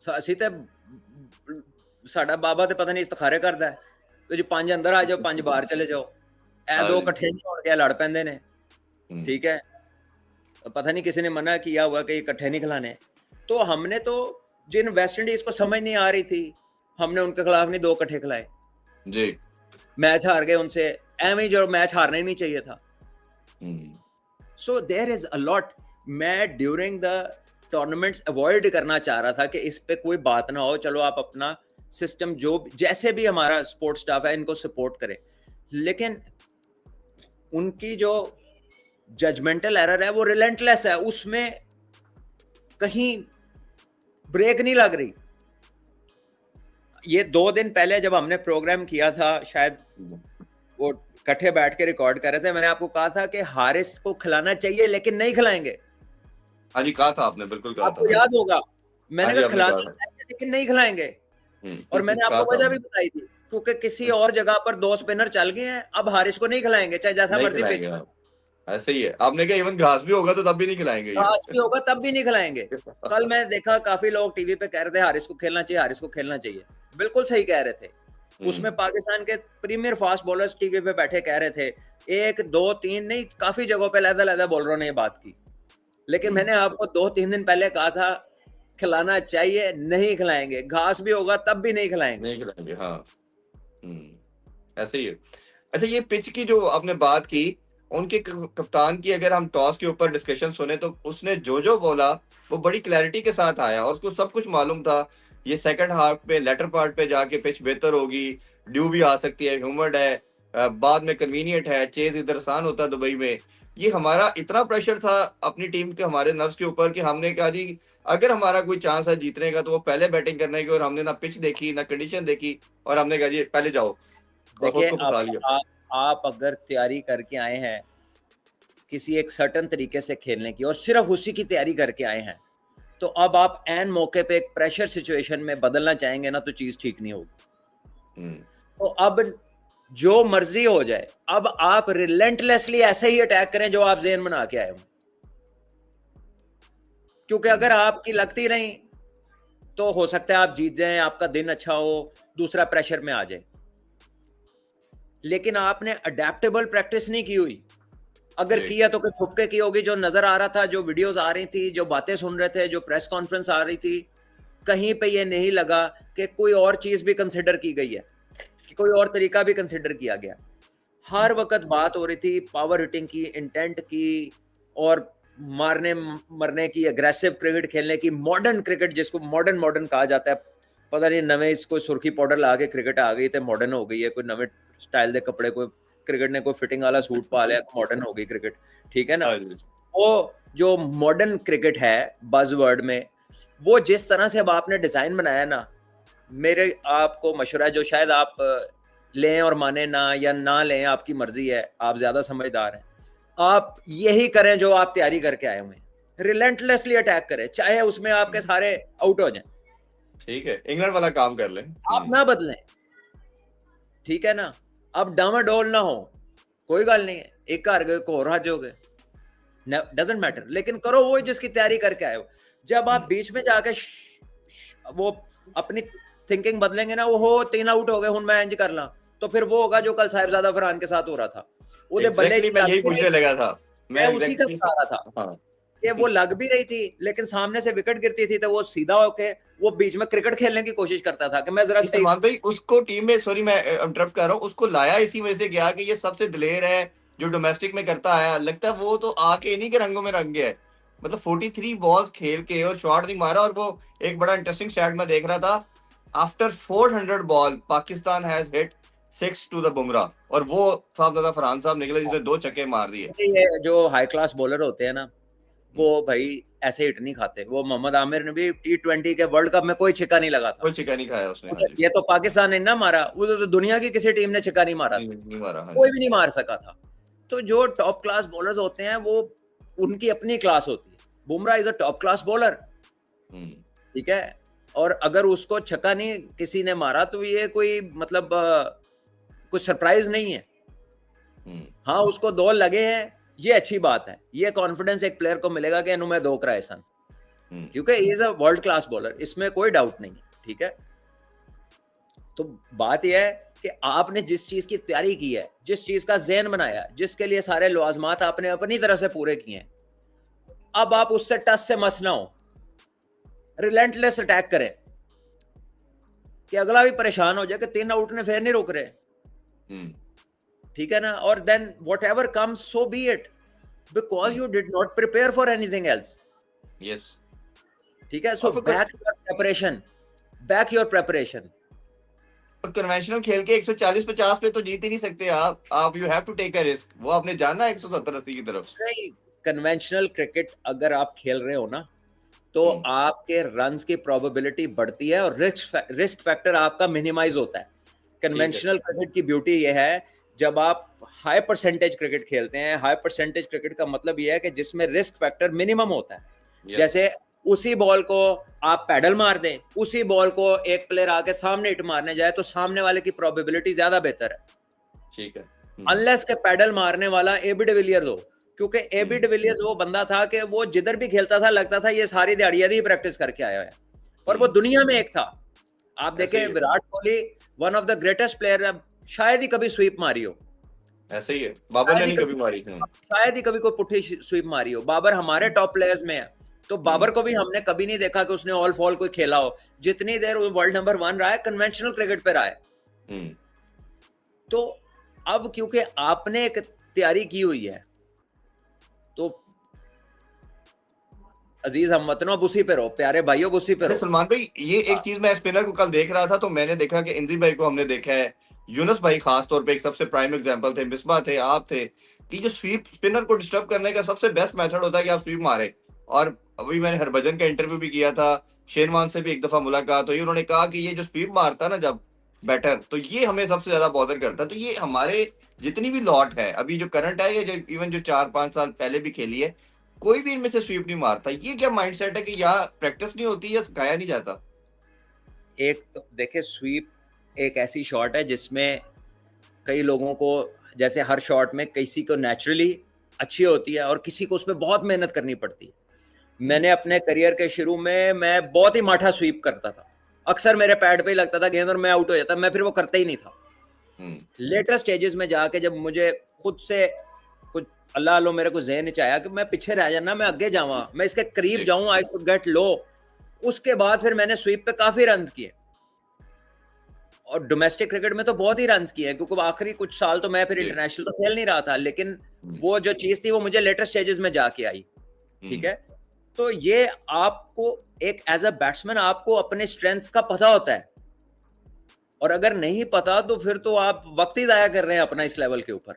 ਅਸੀਂ ਤੇ ਸਾਡਾ ਬਾਬਾ ਤੇ ਪਤਾ ਨਹੀਂ ਇਸਤਖਾਰੇ ਕਰਦਾ ਹੈ ਕਿ ਜੀ 5 ਅੰਦਰ ਆ ਜਾਓ 5 ਬਾਹਰ ਚਲੇ ਜਾਓ, ਇਹ हाँ 2 जी ਇਕੱਠੇ ਨਹੀਂ ਹੋਣਗੇ, ਲੜ ਪੈਂਦੇ ਨੇ, हम्म, ठीक है। पता नहीं किसी ने मना किया हुआ कि इकट्ठे नहीं खिलाने। तो हमने तो जिन वेस्ट इंडीज को समझ नहीं आ रही थी, हमने उनके खिलाफ नहीं 2 इकट्ठे खिलाए, जी मैच हार गए उनसे, एवं जो मैच हारना ही नहीं चाहिए था। Hmm, so there is a lot. मैं ड्यूरिंग द टूर्नामेंट्स अवॉइड करना चाह रहा था कि इस पे कोई बात ना हो, चलो आप अपना सिस्टम जो जैसे भी हमारा स्पोर्ट्स स्टाफ है इनको सपोर्ट करें, लेकिन उनकी जो जजमेंटल एरर है वो रिलेंटलेस है, उसमें कहीं ब्रेक नहीं लग रही। ये 2 दिन पहले जब हमने प्रोग्राम किया था, शायद वो इकट्ठे बैठ के रिकॉर्ड कर रहे थे, मैंने आपको कहा था कि हारिस को खिलाना चाहिए लेकिन नहीं खिलाएंगे। हाँ जी कहा था आपने बिल्कुल कहा आपको था याद होगा, हाँ मैंने जी कहा आपने खिलाना कहा था चाहिए लेकिन नहीं खिलाएंगे, और मैंने कहा आपको था वजह भी आपने बताई थी, क्योंकि किसी और जगह पर 2 स्पिनर चल गए हैं, अब हारिस को नहीं खिलाएंगे चाहे जैसा नहीं मर्जी पिच, खिलाएंगे आप ऐसे ही है आपने कहा इवन घास भी होगा तो तब भी नहीं खिलाएंगे ये घास भी होगा तब भी नहीं खिलाएंगे। कल मैं देखा काफी लोग टीवी पे कह रहे थे हारिस को खेलना चाहिए, हारिस को खेलना चाहिए, बिल्कुल सही कह रहे थे। उसमें पाकिस्तान के प्रीमियर फास्ट बॉलर्स टीवी पे बैठे कह रहे थे, 1 2 3 नहीं, काफी जगहों पे लहदा बॉलरों ने ये बात की, लेकिन मैंने आपको 2-3 दिन पहले कहा था खिलाना चाहिए, नहीं खिलाएंगे, घास भी होगा तब भी नहीं खिलाएंगे। नहीं खिलाएंगे हाँ ऐसे ही है। अच्छा ये पिच की जो आपने बात की, उनके कप्तान की अगर हम टॉस के ऊपर डिस्कशन सुने तो उसने जो बोला वो बड़ी क्लैरिटी के साथ आया और उसको सब कुछ मालूम था। ये सेकंड हाफ पे लेटर पार्ट पे जाके पिच बेहतर होगी, ड्यू भी आ सकती है, ह्यूमर्ड है, बाद में कन्वीनियंट है, चेज इधर आसान होता है दुबई में। ये हमारा इतना प्रेशर था अपनी टीम के हमारे नर्व्स के ऊपर कि हमने कहा जी अगर हमारा कोई चांस है जीतने का तो वो पहले बैटिंग करने की, और हमने ना पिच देखी ना कंडीशन देखी और हमने कहा जी पहले जाओ और खुद देखिए को फंसा लिया। आप अगर तैयारी करके आए हैं किसी एक सर्टन तरीके से खेलने की और सिर्फ उसी की तैयारी करके आए हैं, तो अब आप एन मौके पे एक प्रेशर सिचुएशन में बदलना चाहेंगे ना तो चीज ठीक नहीं होगी। तो अब जो मर्जी हो जाए, अब आप रिलेंटलेसली ऐसे ही अटैक करें जो आप जेन बना के आए हो, क्योंकि अगर आपकी लगती रही तो हो सकता है आप जीत जाएं, आपका दिन अच्छा हो, दूसरा प्रेशर में आ जाए। लेकिन आपने अडेप्टेबल प्रैक्टिस नहीं की हुई, अगर किया तो छुप के की होगी। जो नजर आ रहा था, जो वीडियोस आ रही थी, जो बातें सुन रहे थे, जो प्रेस कॉन्फ्रेंस आ रही थी, कहीं पे ये नहीं लगा कि कोई और चीज भी कंसिडर की गई है, कि कोई और तरीका भी कंसिडर किया गया। हर वक्त बात हो रही थी पावर हिटिंग की, इंटेंट की, और मारने मरने की, एग्रेसिव क्रिकेट खेलने की, मॉडर्न क्रिकेट जिसको मॉडर्न कहा जाता है। पता नहीं नवे इसको सुर्खी पाउडर ला के क्रिकेट आ गई तो मॉडर्न हो गई है, कोई नवे स्टाइल के कपड़े, कोई क्रिकेट ने कोई फिटिंग वाला सूट पा लिया, मॉडर्न हो गई क्रिकेट, ठीक है ना। वो जो मॉडर्न क्रिकेट है बज़वर्ड में, वो जिस तरह से अब आपने डिजाइन बनाया ना, मेरे आपको मशवरा है, जो शायद आप लें और माने ना, या ना लें, आपकी मर्जी है, आप ज्यादा समझदार हैं। आप यही करें जो आप तैयारी करके आए हुए हैं, रिलेंटलेसली अटैक करें, चाहे उसमें आपके सारे आउट हो जाएं, ठीक है, इंग्लैंड वाला काम कर लें। आप ना बदलें, ठीक है ना। आप डामाडोल ना हो, कोई गल नहीं है, एक हार गए, को और हार जाओगे, डजंट मैटर, लेकिन करो वो जिसकी तैयारी करके आए हो। जब आप बीच में जाके वो अपनी थिंकिंग बदलेंगे ना, वो हो 3 आउट हो गए, हुन मैं इंज कर ला, तो फिर वो होगा जो कल साहिबजादा फरहान के साथ हो रहा था। वो बल्ले एग्जैक्टली, मैं यही चलाते पूछने लगा था। मैं मैं उसी का एग्जैक्टली बता रहा था हाँ। कि वो लग भी रही थी, लेकिन सामने से विकेट गिरती थी तो वो सीधा होके वो बीच में क्रिकेट खेलने की कोशिश करता था कि मैं जरा सही। सलमान भाई, उसको टीम में, सॉरी मैं इंटरप्ट कर रहा हूँ, उसको लाया इसी वजह से गया कि ये सबसे दिलेर है जो डोमेस्टिक में करता आया। लगता है वो तो आके इन्हीं के रंगों में रंग गया है। मतलब 43 बॉल्स खेल के और शॉट नहीं मारा। और वो एक बड़ा इंटरेस्टिंग स्टैट मैं देख रहा था, after 400 ball Pakistan has hit 6 to the Bumrah, और वो साहबजादा फरहान साहब निकले जिसने 2 छक्के मार दिए। ये जो हाई क्लास बॉलर होते हैं ना, वो भाई ऐसे हिट नहीं खाते। वो मोहम्मद आमिर ने भी T20 के वर्ल्ड कप में कोई छिक्का नहीं लगा था, कोई छिक्का नहीं खाया उसने। हाँ जी, ये तो पाकिस्तान ने ना मारा, वो तो दुनिया की किसी टीम ने छिक्का नहीं मारा था, नहीं मारा। हाँ कोई जी। भी नहीं मार सका था। तो जो टॉप क्लास बॉलर्स होते हैं वो उनकी अपनी क्लास होती है। Bumrah is a top class bowler, ठीक है, और अगर उसको छक्का नहीं किसी ने मारा तो ये कोई मतलब कुछ सरप्राइज नहीं है। हाँ, उसको 2 लगे हैं, ये अच्छी बात है, ये कॉन्फिडेंस एक प्लेयर को मिलेगा कि इन्हों में 2 कराए सन, क्योंकि is a world class bowler, इसमें कोई डाउट नहीं है, ठीक है। तो बात यह है कि आपने जिस चीज की तैयारी की है, जिस चीज का ज़हन बनाया, जिसके लिए सारे लवाजमात आपने अपनी तरह से पूरे किए हैं, अब आप उससे टस से मस ना हो, रिलेंटलेस अटैक करें कि अगला भी परेशान हो जाए कि 3 आउट ने फिर नहीं रोक रहे, ठीक है ना। और then whatever comes so be it, because you did not prepare for anything else. Yes, ठीक है, सो बैक योर प्रेपरेशन। और कन्वेंशनल खेल के 140-50 पे तो जीत ही नहीं सकते आप you have to take a risk. वो आपने जाना 170-80 की तरफ। कन्वेंशनल क्रिकेट अगर आप खेल रहे हो ना, तो आपके रन्स की प्रोबेबिलिटी बढ़ती है और रिस्क फैक्टर आपका मिनिमाइज होता है। कन्वेंशनल क्रिकेट की ब्यूटी ये है, जब आप हाई परसेंटेज क्रिकेट खेलते हैं, हाई परसेंटेज क्रिकेट का मतलब ये है कि जिसमें रिस्क फैक्टर मिनिमम होता है। जैसे उसी बॉल को आप पैडल मार दें, उसी बॉल को एक प्लेयर आके सामने हिट मारने जाए, तो सामने वाले की प्रोबेबिलिटी ज्यादा बेहतर है, ठीक है, अनलेस के पैडल मारने वाला एबी डिविलियर्स हो। क्योंकि एबी डिविलियर्स वो बंदा था कि वो जिधर भी खेलता था लगता था ये सारी दिहाड़ी प्रैक्टिस करके आया है, और वो दुनिया में एक था। आप देखें Virat Kohli one of the greatest player, शायद ही कभी स्वीप मारी हो, ऐसे ही है, बाबर ने नहीं कभी मारी, शायद ही कभी कोई पुट्ठी स्वीप मारी हो। बाबर हमारे टॉप प्लेयर्स में है, तो बाबर को भी हमने कभी नहीं देखा कि उसने ऑल फॉल कोई खेला हो। जितनी देर वो वर्ल्ड नंबर 1 रहा है, कन्वेंशनल क्रिकेट पे रहा है। तो अब क्योंकि आपने एक तैयारी की हुई है, तो अजीज हमवतनों अब उसी पे रहो, प्यारे भाइयों उसी पे रहो। सलमान भाई, ये एक चीज मैं स्पिनर को कल देख रहा था, तो मैंने देखा कि इंजी भाई को हमने देखा है, यूनुस भाई खास तौर पे एक सबसे प्राइम एग्जांपल थे, मिसबा थे, आप थे, कि जो स्वीप स्पिनर को डिस्टर्ब करने का सबसे बेस्ट मेथड होता है कि आप स्वीप मारे। और अभी मैंने हरभजन का इंटरव्यू भी किया था, शेरमान से भी एक दफा मुलाकात हुई, उन्होंने कहा कि ये जो स्वीप मारता ना जब बैटर, तो ये हमें सबसे ज्यादा बॉदर करता है। तो ये हमारे जितनी भी लॉट है अभी जो करंट है, या जो इवन जो 4-5 साल पहले भी खेली है, कोई भी इनमें से स्वीप नहीं मारता। ये क्या माइंडसेट है कि यहाँ प्रैक्टिस नहीं होती या सिखाया नहीं जाता? एक तो देखिए, स्वीप एक ऐसी शॉट है जिसमें कई लोगों को, जैसे हर शॉट में किसी को नेचुरली अच्छी होती है और किसी को उसमें बहुत मेहनत करनी पड़ती है। मैंने अपने करियर के शुरू में मैं बहुत ही माठा स्वीप करता था, अक्सर मेरे पैड पे ही लगता था गेंद और मैं आउट हो जाता, मैं फिर वो करता ही नहीं था। लेटर स्टेजेस में जाके जब मुझे खुद से कुछ अल्लाह लो मेरे को ज़हन में आया कि मैं पीछे रह जाना, मैं आगे जाऊँ, मैं इसके करीब जाऊँ, आई शुड गेट लो, उसके बाद फिर मैंने स्वीप पे काफी रन किए, और डोमेस्टिक क्रिकेट में तो बहुत ही रन किए, क्योंकि आखिरी कुछ साल तो मैं फिर इंटरनेशनल तो खेल नहीं रहा था, लेकिन वो जो चीज थी वो मुझे लेटर स्टेजेस में जाके आई, ठीक है। तो ये आपको एक एज अ बैट्समैन आपको अपने स्ट्रेंथ्स का पता होता है, और अगर नहीं पता तो फिर तो आप वक्त ही जाया कर रहे हैं अपना इस लेवल के ऊपर।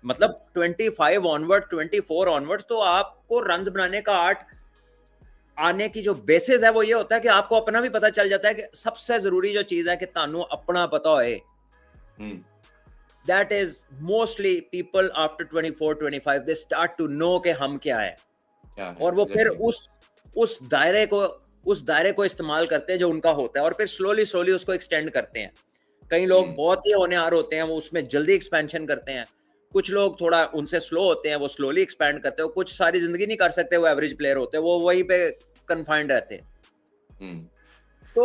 मतलब 25 ऑनवर्ड, 24 ऑनवर्ड तो आपको रन्स बनाने का आर्ट आने की जो बेसिस है वो ये होता है कि आपको अपना भी पता चल जाता है कि सबसे जरूरी जो चीज है कि तानू अपना पता होए हम्म, That is mostly people after 24 25 they start to know कि हम क्या है, क्या है और वो फिर एग्जैक्टली। उस दायरे को इस्तेमाल करते हैं जो उनका होता है, और फिर स्लोली उसको एक्सटेंड करते हैं। कई लोग बहुत ही होनहार होते हैं, वो उसमें जल्दी एक्सपेंशन करते हैं। कुछ लोग थोड़ा उनसे स्लो होते हैं, वो स्लोली एक्सपैंड करते हैं। कुछ सारी जिंदगी नहीं कर सकते, वो एवरेज प्लेयर होते हैं, वो वहीं पे कन्फाइंड रहते हैं। तो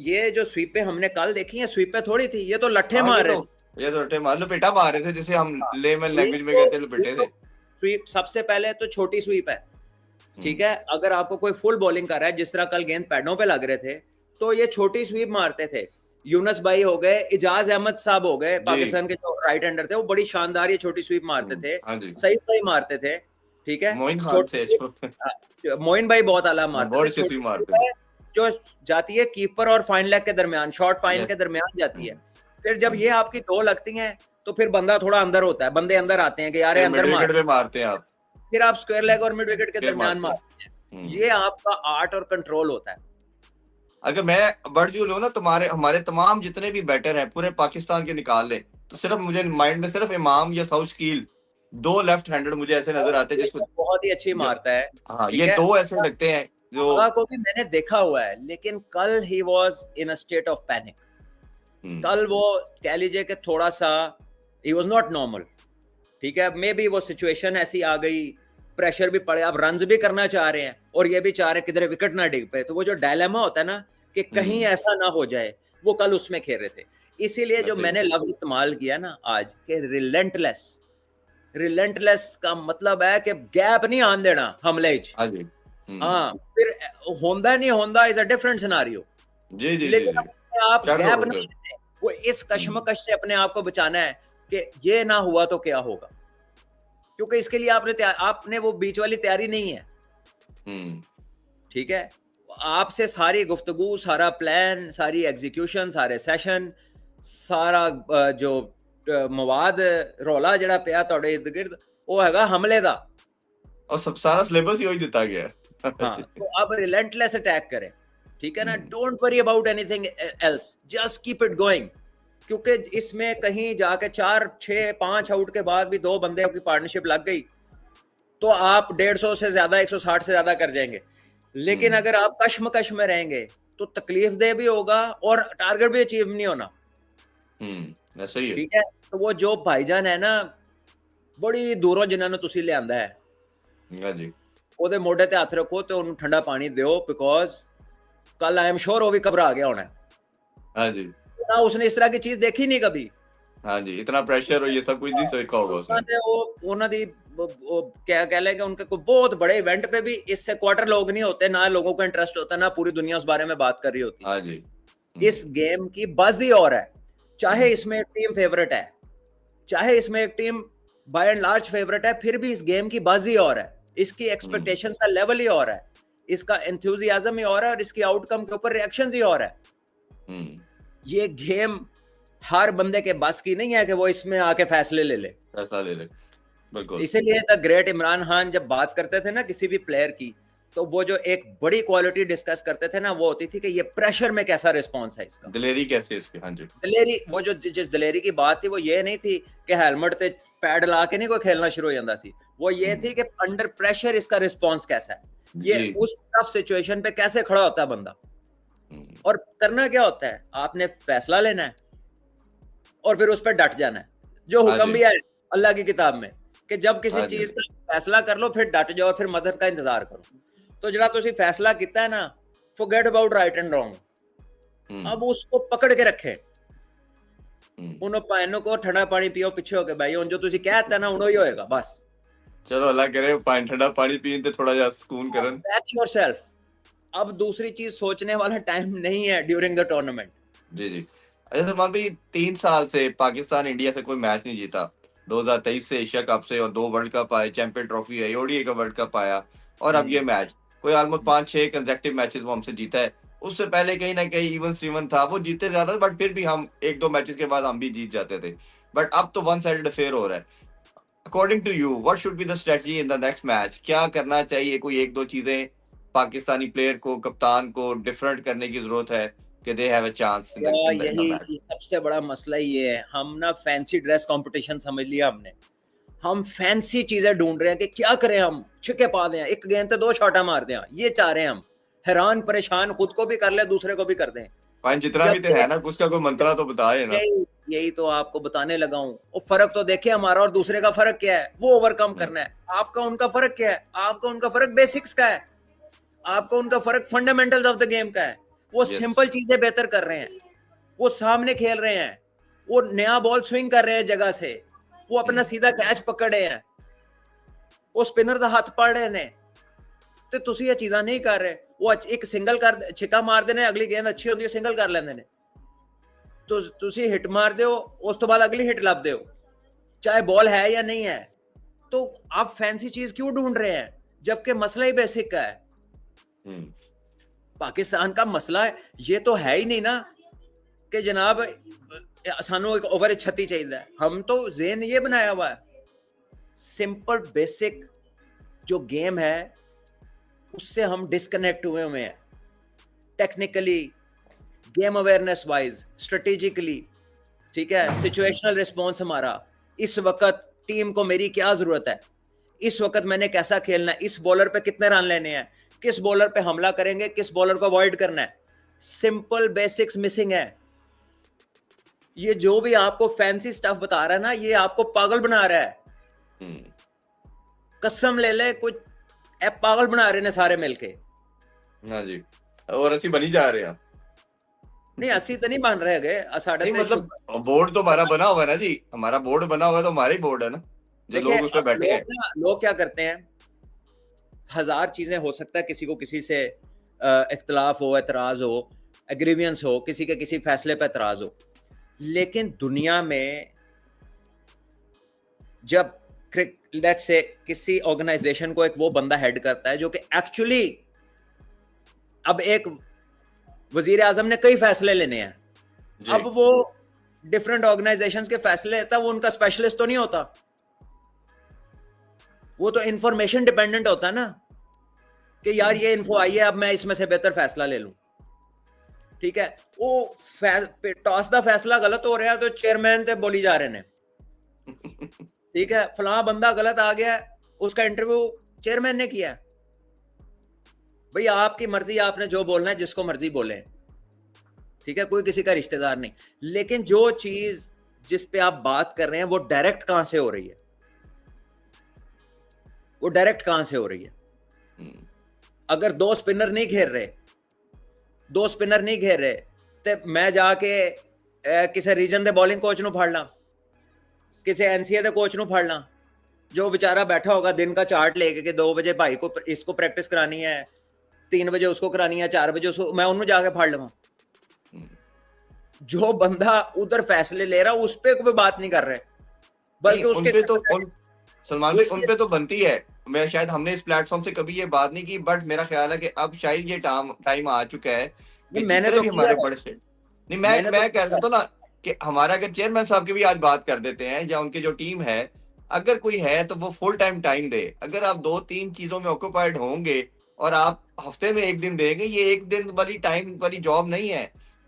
ये जो स्वीपें हमने कल देखी हैं, स्वीपें थोड़ी थी, ये तो लट्ठे हाँ, मार रहे थे। ये तो लट्ठे मार लपेटा मार रहे थे, जिसे हम हाँ, लेमन एक लैंग्वेज में तो कहते हैं, लपेटे थे। स्वीप सबसे पहले तो छोटी स्वीप है, ठीक है। अगर आपको कोई फुल बॉलिंग कर रहा है, जिस तरह कल गेंद पैडों पे लग रहे थे, तो ये छोटी स्वीप मारते थे। यूनुस भाई हो गए, इजाज अहमद साहब हो गए, पाकिस्तान के जो राइट हैंडर थे, वो बड़ी शानदार ये छोटी स्वीप मारते थे, हाँ जी, सही मारते थे, ठीक है। मोइन खान छोटी थे स्वीप मोइन भाई बहुत आला मारते थे। बहुत अच्छी छोटी स्वीप स्वीप मारते थे। है जो जाती है कीपर और फाइन लेग के दरमियान, शॉर्ट फाइन के दरमियान जाती है। फिर जब ये आपकी दो लगती हैं, तो फिर बंदा थोड़ा अंदर होता है, बंदे अंदर आते हैं कि यार अंदर मिड विकेट पे मारते हैं आप, फिर आप स्क्वायर लेग और मिड विकेट के फिर दरमियान मारते मारते हैं। ये आपका आर्ट और कंट्रोल होता है। अगर मैं बर्ड्स व्यू लूं ना, हमारे तमाम जितने भी बैटर हैं पूरे पाकिस्तान के निकाल ले, तो सिर्फ मुझे माइंड में सिर्फ इमाम या साउथ शकील, दो लेफ्ट हैंडेड मुझे ऐसे नजर आते हैं जिसको बहुत ही अच्छी मारता है। हाँ, ये दो ऐसे लगते हैं जो को भी मैंने देखा हुआ है, लेकिन कल he was in a state of panic. कल वो कह लीजिए कि थोड़ा सा ही वाज नॉट नॉर्मल, ठीक है। मे बी वो सिचुएशन ऐसी आ गई, प्रेशर भी पड़े, आप रन्स भी करना चाह रहे हैं और ये भी चाह रहे हैं किधर विकेट ना डिग पे, तो वो जो डायलेमा होता है ना कि कहीं ऐसा ना हो जाए, वो कल उसमें खेल रहे थे। इसीलिए जो मैंने लफ्ज इस्तेमाल किया ना आज के रिलेंटलेस का मतलब है कि गैप नहीं आन देना हमले च। हाँ, फिर होंदा नहीं होंदा इज अ डिफरेंट सिनेरियो, जी जी लेकिन जी, आप गैप ना दें, वो इस कश्मकश से अपने आप को बचाना है कि ये ना हुआ तो क्या होगा, क्योंकि इसके लिए आपने वो बीच वाली तैयारी नहीं है, ठीक है। आपसे सारी गुफ्तगू, सारा प्लान, सारी एग्जीक्यूशन, सारे सेशन, सारा जो मवाद रौला जड़ा पिया तुहाडे इर्द गिर्द, वो हैगा हमले दा, और सब सारा सिलेबस ही वही दिता गया हाँ, तो अब रिलेंटलेस अटैक करें, ठीक है ना। Don't worry about anything else, just keep it going, क्योंकि इसमें कहीं जाके 4 6 5 आउट के बाद भी 2 बंदे की पार्टनरशिप लग गई तो आप 150 से ज्यादा 160 से ज्यादा कर जाएंगे। लेकिन अगर आप कश्मकश में रहेंगे तो तकलीफ दे भी होगा और टारगेट भी अचीव नहीं होना, ऐसा ही है, ठीक है। तो वो जो भाईजान है ना, बड़ी दूरों जिन्होंने तुसी ले आंदा है, हाँ जी, ਉਹਦੇ ਮੋਢੇ ਤੇ ਹੱਥ ਰੱਖੋ ਤੇ ਉਹਨੂੰ ਠੰਡਾ ਪਾਣੀ ਦਿਓ, बिकॉज कल आई एम श्योर वो भी घबरा गया होना है। हाँ जी, ना उसने इस तरह की चीज देखी नहीं कभी, हाँ जी, इतना प्रेशर और ये सब कुछ नहीं सीखा होगा उसने। वो ਉਹਨਾਂ ਦੀ क्या कह लेगा, उनके को बहुत बड़े इवेंट पे भी इससे क्वार्टर लोग नहीं होते, ना लोगों को इंटरेस्ट होता, ना पूरी दुनिया उस बारे में बात कर रही होती। हाँ जी, इस गेम की बज़ ही और है, चाहे इसमें एक टीम फेवरेट है, चाहे इसमें एक team by and large favourite है, फिर भी इस गेम की बज़ ही और है, इसकी एक्सपेक्टेशंस का लेवल ही और है, इसका एंथुसियाज्म ही और है, और इसकी आउटकम के ऊपर रिएक्शंस ही और है। ये गेम हर बंदे के बस की नहीं है कि वो इसमें आके फैसले ले ले, फैसला ले ले, बिल्कुल। इसीलिए द ग्रेट इमरान खान जब बात करते थे ना किसी भी प्लेयर की, तो वो जो एक बड़ी क्वालिटी डिस्कस करते थे ना, वो होती थी कि ये प्रेशर में कैसा रिस्पॉन्स है इसका, दिलेरी कैसे इसकी। हाँ जी, दिलेरी, वो जो जिस दिलेरी की बात थी वो ये नहीं थी कि हेलमेट ते पैड ला के नहीं कोई खेलना शुरू हो जाता सी, वो ये थी कि अंडर प्रेशर इसका रिस्पॉन्स कैसा है, ये उस टफ सिचुएशन पे कैसे खड़ा होता है बंदा। और करना क्या होता है, आपने फैसला लेना है और फिर उस पर डट जाना है, जो हुक्म भी है अल्लाह की किताब में कि जब किसी चीज का फैसला कर लो फिर डट जाओ, फिर मदद का इंतजार करो। तो जरा तुसी फैसला किया है ना, forget about right and wrong, अब उसको पकड़ के रखे, उन्हों पानी को ठंडा पानी पियो पीछे होके भाई, जो तुसी कहता ना उन्हों ही होएगा बस। चलो अल्लाह करे ठंडा पानी पीन ते थोड़ा जा सुकून करन, बैक योरसेल्फ, अब दूसरी चीज सोचने वाला टाइम नहीं है ड्यूरिंग द टूर्नामेंट। जी जी। अच्छा सलमान भाई, 3 साल से पाकिस्तान इंडिया से कोई मैच नहीं जीता, 2023 से एशिया कप से, और 2 वर्ल्ड कप आए, चैंपियन ट्रॉफी है, ओडीआई का वर्ल्ड कप आया, और अब ये मैच, कोई ऑलमोस्ट 5-6 कंसेक्टिव मैचेस वो हमसे जीता है। उससे पहले कहीं ना कहीं इवन स्टीवन था, वो जीते ज्यादा, बट फिर भी हम 1-2 मैचेस के बाद हम भी जीत जाते थे, बट अब तो वन साइडेड अफेयर हो रहा है। According to you what should be the strategy in the next match, क्या करना चाहिए, कोई 1-2 चीजें पाकिस्तानी प्लेयर को, कप्तान को डिफरेंट करने की जरूरत है, कि they have a chance in या द यही मैच? सबसे बड़ा मसला ये है, हम ना फैंसी ड्रेस कंपटीशन समझ लिया हमने। हम फैंसी चीजें ढूंढ रहे हैं कि क्या करें, हम छिक्के पा दें, एक गेंद पे 2 शॉटा मार दें, ये चाह रहे हैं हम। हैरान परेशान, खुद को भी कर ले, दूसरे को भी कर दें। भाई जितना भी तो जबकि है ना, उसका कोई मंत्रा तो बताए ना। यही यही तो आपको बताने लगा हूं। और फर्क तो देखिए, हमारा और दूसरे का फर्क क्या है, वो ओवरकम करना है। आपका उनका फर्क क्या है? आपका उनका फर्क बेसिक्स का है, आपका उनका फर्क फंडामेंटल्स ऑफ द गेम का है। वो यस। सिंपल चीजें बेहतर कर रहे हैं, वो सामने खेल रहे हैं, वो नया बॉल स्विंग कर रहे हैं जगह से, वो अपना सीधा कैच पकड़े हैं, वो स्पिनर ਦਾ ਹੱਥ ਪੜ ਰਹੇ ਨੇ। ਤੇ ਤੁਸੀਂ ਇਹ ਚੀਜ਼ਾਂ ਨਹੀਂ ਕਰ ਰਹੇ। ਉਹ ਇੱਕ ਸਿੰਗਲ ਕਰ ਛਿੱਕਾ ਮਾਰਦੇ ਨੇ, ਅਗਲੀ ਗੇਂਦ ਅੱਛੀ ਹੁੰਦੀ ਹੈ, ਸਿੰਗਲ ਕਰ ਲੈਂਦੇ ਨੇ। तो ਤੁਸੀਂ ਹਿੱਟ ਮਾਰਦੇ ਹੋ, ਉਸ ਤੋਂ ਬਾਅਦ ਅਗਲੀ ਹਿੱਟ ਲੱਭਦੇ ਹੋ, चाहे बॉल है या नहीं है। तो आप फैंसी चीज क्यों ढूंढ रहे हैं, जबकि मसला ही बेसिक का है। पाकिस्तान का मसला ये तो है ही नहीं ना कि जनाब सानू एक ओवर 36 चाहिए। हम तो जेन ये बनाया हुआ है, सिंपल बेसिक जो गेम है उससे हम डिस्कनेक्ट हुए हुए हैं, technically, game awareness wise, strategically. ठीक है, सिचुएशनल रिस्पॉन्स हमारा, इस वक्त टीम को मेरी क्या जरूरत है, इस वक्त मैंने कैसा खेलना है, इस बॉलर पे कितने रन लेने हैं, किस बॉलर पे हमला करेंगे, किस बॉलर को अवॉइड करना है। सिंपल बेसिक्स मिसिंग है। ये जो भी आपको फैंसी स्टफ बता रहा है ना, ये आपको पागल बना रहा है। कसम ले ले, कुछ पागल बना रहे ने सारे मिलके। हाँ जी, और ਅਸੀਂ बनी जा रहे हैं। नहीं, असि तो नहीं बन रहे गए साढ़े। नहीं मतलब बोर्ड तो हमारा बना हुआ है ना जी, हमारा बोर्ड बना हुआ है तो हमारा ही बोर्ड है ना, जो लोग उस पे बैठे हैं। लोग क्या करते हैं, हजार चीजें हो सकता है, किसी को किसी से इख्तलाफ हो, एतराज हो, एग्रीवियंस हो, किसी के किसी फैसले पे एतराज हो, लेकिन दुनिया में जब लेट्स से किसी ऑर्गेनाइजेशन को एक वो बंदा हेड करता है जो कि एक्चुअली, अब एक वजीर आजम ने कई फैसले लेने हैं, अब वो डिफरेंट ऑर्गेनाइजेशंस के फैसले लेता है, वो उनका स्पेशलिस्ट तो नहीं होता, वो तो इंफॉर्मेशन डिपेंडेंट होता है ना, कि यार ये इन्फो आई है, अब मैं इसमें से बेहतर फैसला ले लूं। ठीक है, वो टॉस का फैसला गलत हो रहा है तो चेयरमैन ते बोली जा रहे हैं। ठीक है, फलां बंदा गलत आ गया, उसका इंटरव्यू चेयरमैन ने किया। भाई आपकी मर्जी, आपने जो बोलना है जिसको मर्जी बोले। ठीक है, कोई किसी का रिश्तेदार नहीं। लेकिन जो चीज जिस पे आप बात कर रहे हैं वो डायरेक्ट कहां से हो रही है, वो डायरेक्ट कहां से हो रही है। अगर दो स्पिनर नहीं घेर रहे, तो मैं जाके किसी रीजन के बॉलिंग कोच ਨੂੰ ਫੜ ਲਾਂ, किसी एनसीए के कोच ਨੂੰ ਫੜ ਲਾਂ, जो बेचारा बैठा होगा दिन का चार्ट लेके कि 2 बजे भाई को इसको प्रैक्टिस करानी है, 3 बजे उसको करानी है, 4 बजे उसको, मैं उन्होंने जाके फाड़ लूंगा। जो बंदा उधर फैसले ले रहा उस पे कोई बात नहीं कर रहे, बल्कि उसके सलमान भाई उन पे तो बनती है। मैं शायद हमने इस प्लेटफॉर्म से कभी ये बात नहीं की, बट मेरा ख्याल है कि अब शायद ये टाइम आ चुका है कि मैंने तो भी हमारे बड़े से नहीं, मैं कह रहा था ना कि हमारा अगर चेयरमैन साहब की भी आज बात कर देते हैं, या उनकी जो टीम है, अगर कोई है तो वो फुल टाइम दे। अगर आप 2-3 चीजों में ऑक्यूपाइड होंगे और आप हफ्ते में 1 दिन देंगे, ये 1 दिन वाली टाइम वाली जॉब नहीं है,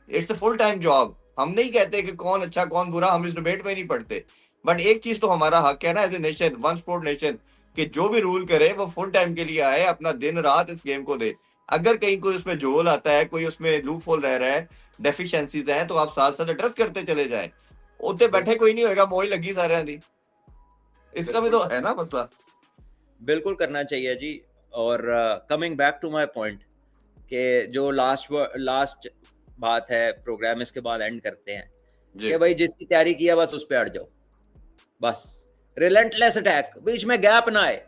it's a full time job. हम नहीं कहते कि कौन अच्छा कौन बुरा, हम इस डिबेट में नहीं पढ़ते, बट एक चीज तो हमारा हक है ना as a nation, one sport nation, कि जो भी रूल करे वो फुल टाइम के लिए आए, अपना दिन रात इस गेम को दे। अगर कहीं कोई उसमें झोल आता है, कोई उसमें लूप होल रह रहा है, डेफिशिएंसीज हैं, तो आप साथ साथ एड्रेस करते चले जाएं। उत्ते बैठे कोई नहीं होएगा, मोही लगी सारे दी, इसका भी तो है ना मसला। बिल्कुल करना चाहिए जी। और coming back to my point, कि जो लास्ट बात है प्रोग्राम, इसके बाद एंड करते हैं कि भाई जिसकी तैयारी किया बस उस पे अड़ जाओ, बस रिलेंटलेस अटैक, बीच में गैप ना आए।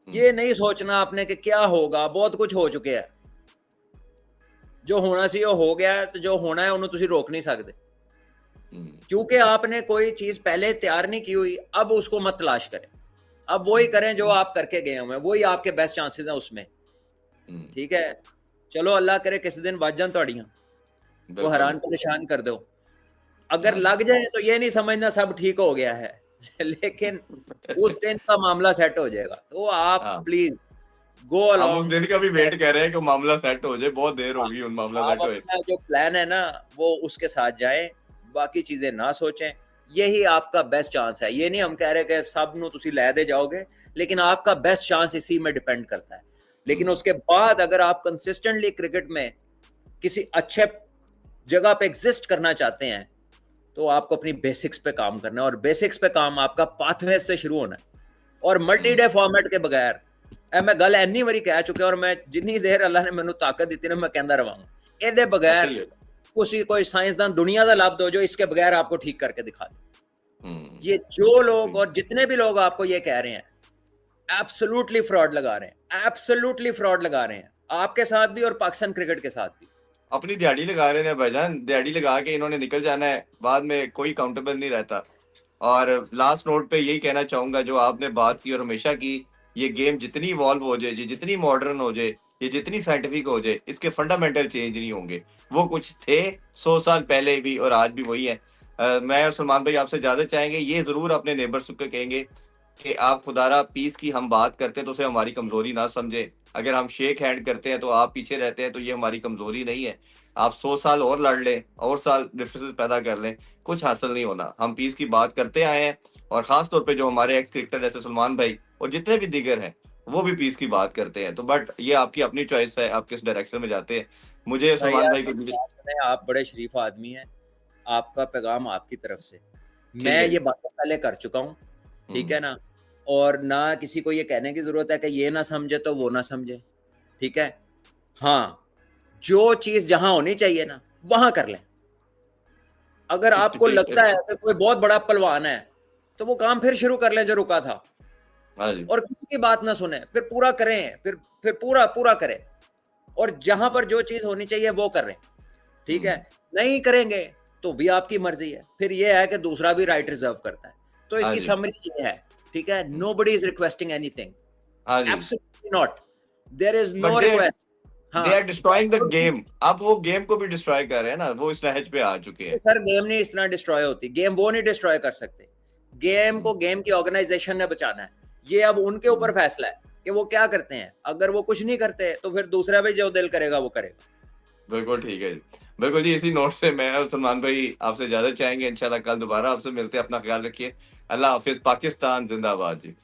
ये नहीं सोचना आपने कि क्या होगा, बहुत कुछ हो चुके हैं, जो होना सी वो हो गया, तो जो होना है उन्हें तुसी रोक नहीं सकते, क्योंकि आपने कोई चीज पहले तैयार नहीं की हुई। अब उसको मत तलाश करें, अब वही करें जो आप करके गए हुए, वही आपके बेस्ट चांसेस हैं उसमें। ठीक है, चलो अल्लाह करे किसी दिन बच जान तोड़ियां, वो हैरान परेशान कर दो। अगर लग जाए तो ये नहीं समझना सब ठीक हो गया है, लेकिन उस दिन का मामला सेट हो जाएगा। तो आप प्लीज गो हम उस अलोंग। दिन का भी वेट कर रहे हैं कि मामला सेट हो जाए, बहुत देर होगी उन मामला आप सेट हुए। अपना जो प्लान है ना वो उसके साथ जाएं, बाकी चीजें ना सोचें। यही आपका बेस्ट चांस है। ये नहीं हम कह रहे कि सब नु तुसी लै दे जाओगे, लेकिन आपका बेस्ट चांस इसी में डिपेंड करता है। लेकिन उसके बाद अगर आप कंसिस्टेंटली क्रिकेट में किसी अच्छे जगह पे एग्जिस्ट करना चाहते हैं तो आपको अपनी बेसिक्स पे काम करना है, और बेसिक्स पे काम आपका पाथवे से शुरू होना है। और मल्टी डे फॉर्मेट के बगैर मैं गल एनी बारी कह चुके और मैं जिन्नी देर अल्लाह ने मैनू ताकत दी ना मैं कहता रहांगा, ਇਹਦੇ बगैर कोई साइंसदान दुनिया का लब्ध हो जो इसके बगैर आपको ठीक करके दिखा दे। ये जो लोग और जितने भी लोग आपको ये कह रहे हैं एब्सोल्युटली फ्रॉड लगा रहे हैं, एब्सोल्युटली फ्रॉड लगा रहे हैं, आपके साथ भी और पाकिस्तान क्रिकेट के साथ भी। अपनी दिहाड़ी लगा रहे हैं भाईजान, दिहाड़ी लगा के इन्होंने निकल जाना है, बाद में कोई काउंटेबल नहीं रहता। और लास्ट नोट पे यही कहना चाहूंगा जो आपने बात की और हमेशा की, ये गेम जितनी इवॉल्व हो जाए, जितनी मॉडर्न हो जाए, ये जितनी साइंटिफिक हो जाए, इसके फंडामेंटल चेंज नहीं होंगे। वो कुछ थे 100 साल पहले भी और आज भी वही है। मैं और सलमान भाई आपसे ज्यादा चाहेंगे, ये जरूर अपने नेबर्स को कहेंगे कि आप खुदारा पीस की हम बात करते हैं तो उसे हमारी कमजोरी ना समझे। अगर हम शेक हैंड करते हैं तो आप पीछे रहते हैं तो ये हमारी कमजोरी नहीं है। आप 100 साल और लड़ लें और साल डिफरेंसेस पैदा कर लें, कुछ हासिल नहीं होना। हम पीस की बात करते आए हैं, और खास तौर पे जो हमारे एक्स क्रिकेटर जैसे सलमान भाई और जितने भी दिगर हैं वो भी पीस की बात करते हैं। तो बट ये आपकी अपनी चॉइस है, आप किस डायरेक्शन में जाते हैं। मुझे सलमान भाई को आप बड़े शरीफ आदमी हैं, आपका पैगाम आपकी तरफ से। मैं है ये बातें पहले कर चुका हूँ, ठीक है ना, और ना किसी को ये कहने की जरूरत है कि ये ना समझे तो वो ना समझे, ठीक है। हाँ, जो चीज जहां होनी चाहिए ना वहां कर लें। अगर आपको लगता है कि कोई बहुत बड़ा पहलवान है तो वो काम फिर शुरू कर लें जो रुका था, और किसी की बात ना सुने, फिर पूरा करें, फिर पूरा पूरा करें, और जहां पर जो चीज होनी चाहिए वो करें, ठीक है। नहीं करेंगे तो भी आपकी मर्जी है, फिर ये है कि दूसरा भी राइट रिजर्व करता है। तो इसकी समरी ये है, ठीक है, nobody is requesting anything, absolutely not, there is no request. They are destroying the game. अब वो गेम को भी डिस्ट्रॉय कर रहे हैं ना, वो इस नहज पे आ चुके हैं। सर गेम नहीं इस तरह डिस्ट्रॉय होती, गेम वो नहीं डिस्ट्रॉय कर सकते। गेम को गेम की ऑर्गेनाइजेशन ने बचाना है, ये अब उनके ऊपर फैसला है कि वो क्या करते हैं। अगर वो कुछ नहीं करते तो फिर दूसरा भी जो दिल करेगा वो करेगा। बिल्कुल ठीक है जी, बिल्कुल जी। इसी नोट से मैं और सलमान भाई आपसे ज्यादा चाहेंगे, इंशाल्लाह कल दोबारा आपसे मिलते हैं। अपना ख्याल रखिए। अल्लाह हाफिज। पाकिस्तान जिंदाबाद जी।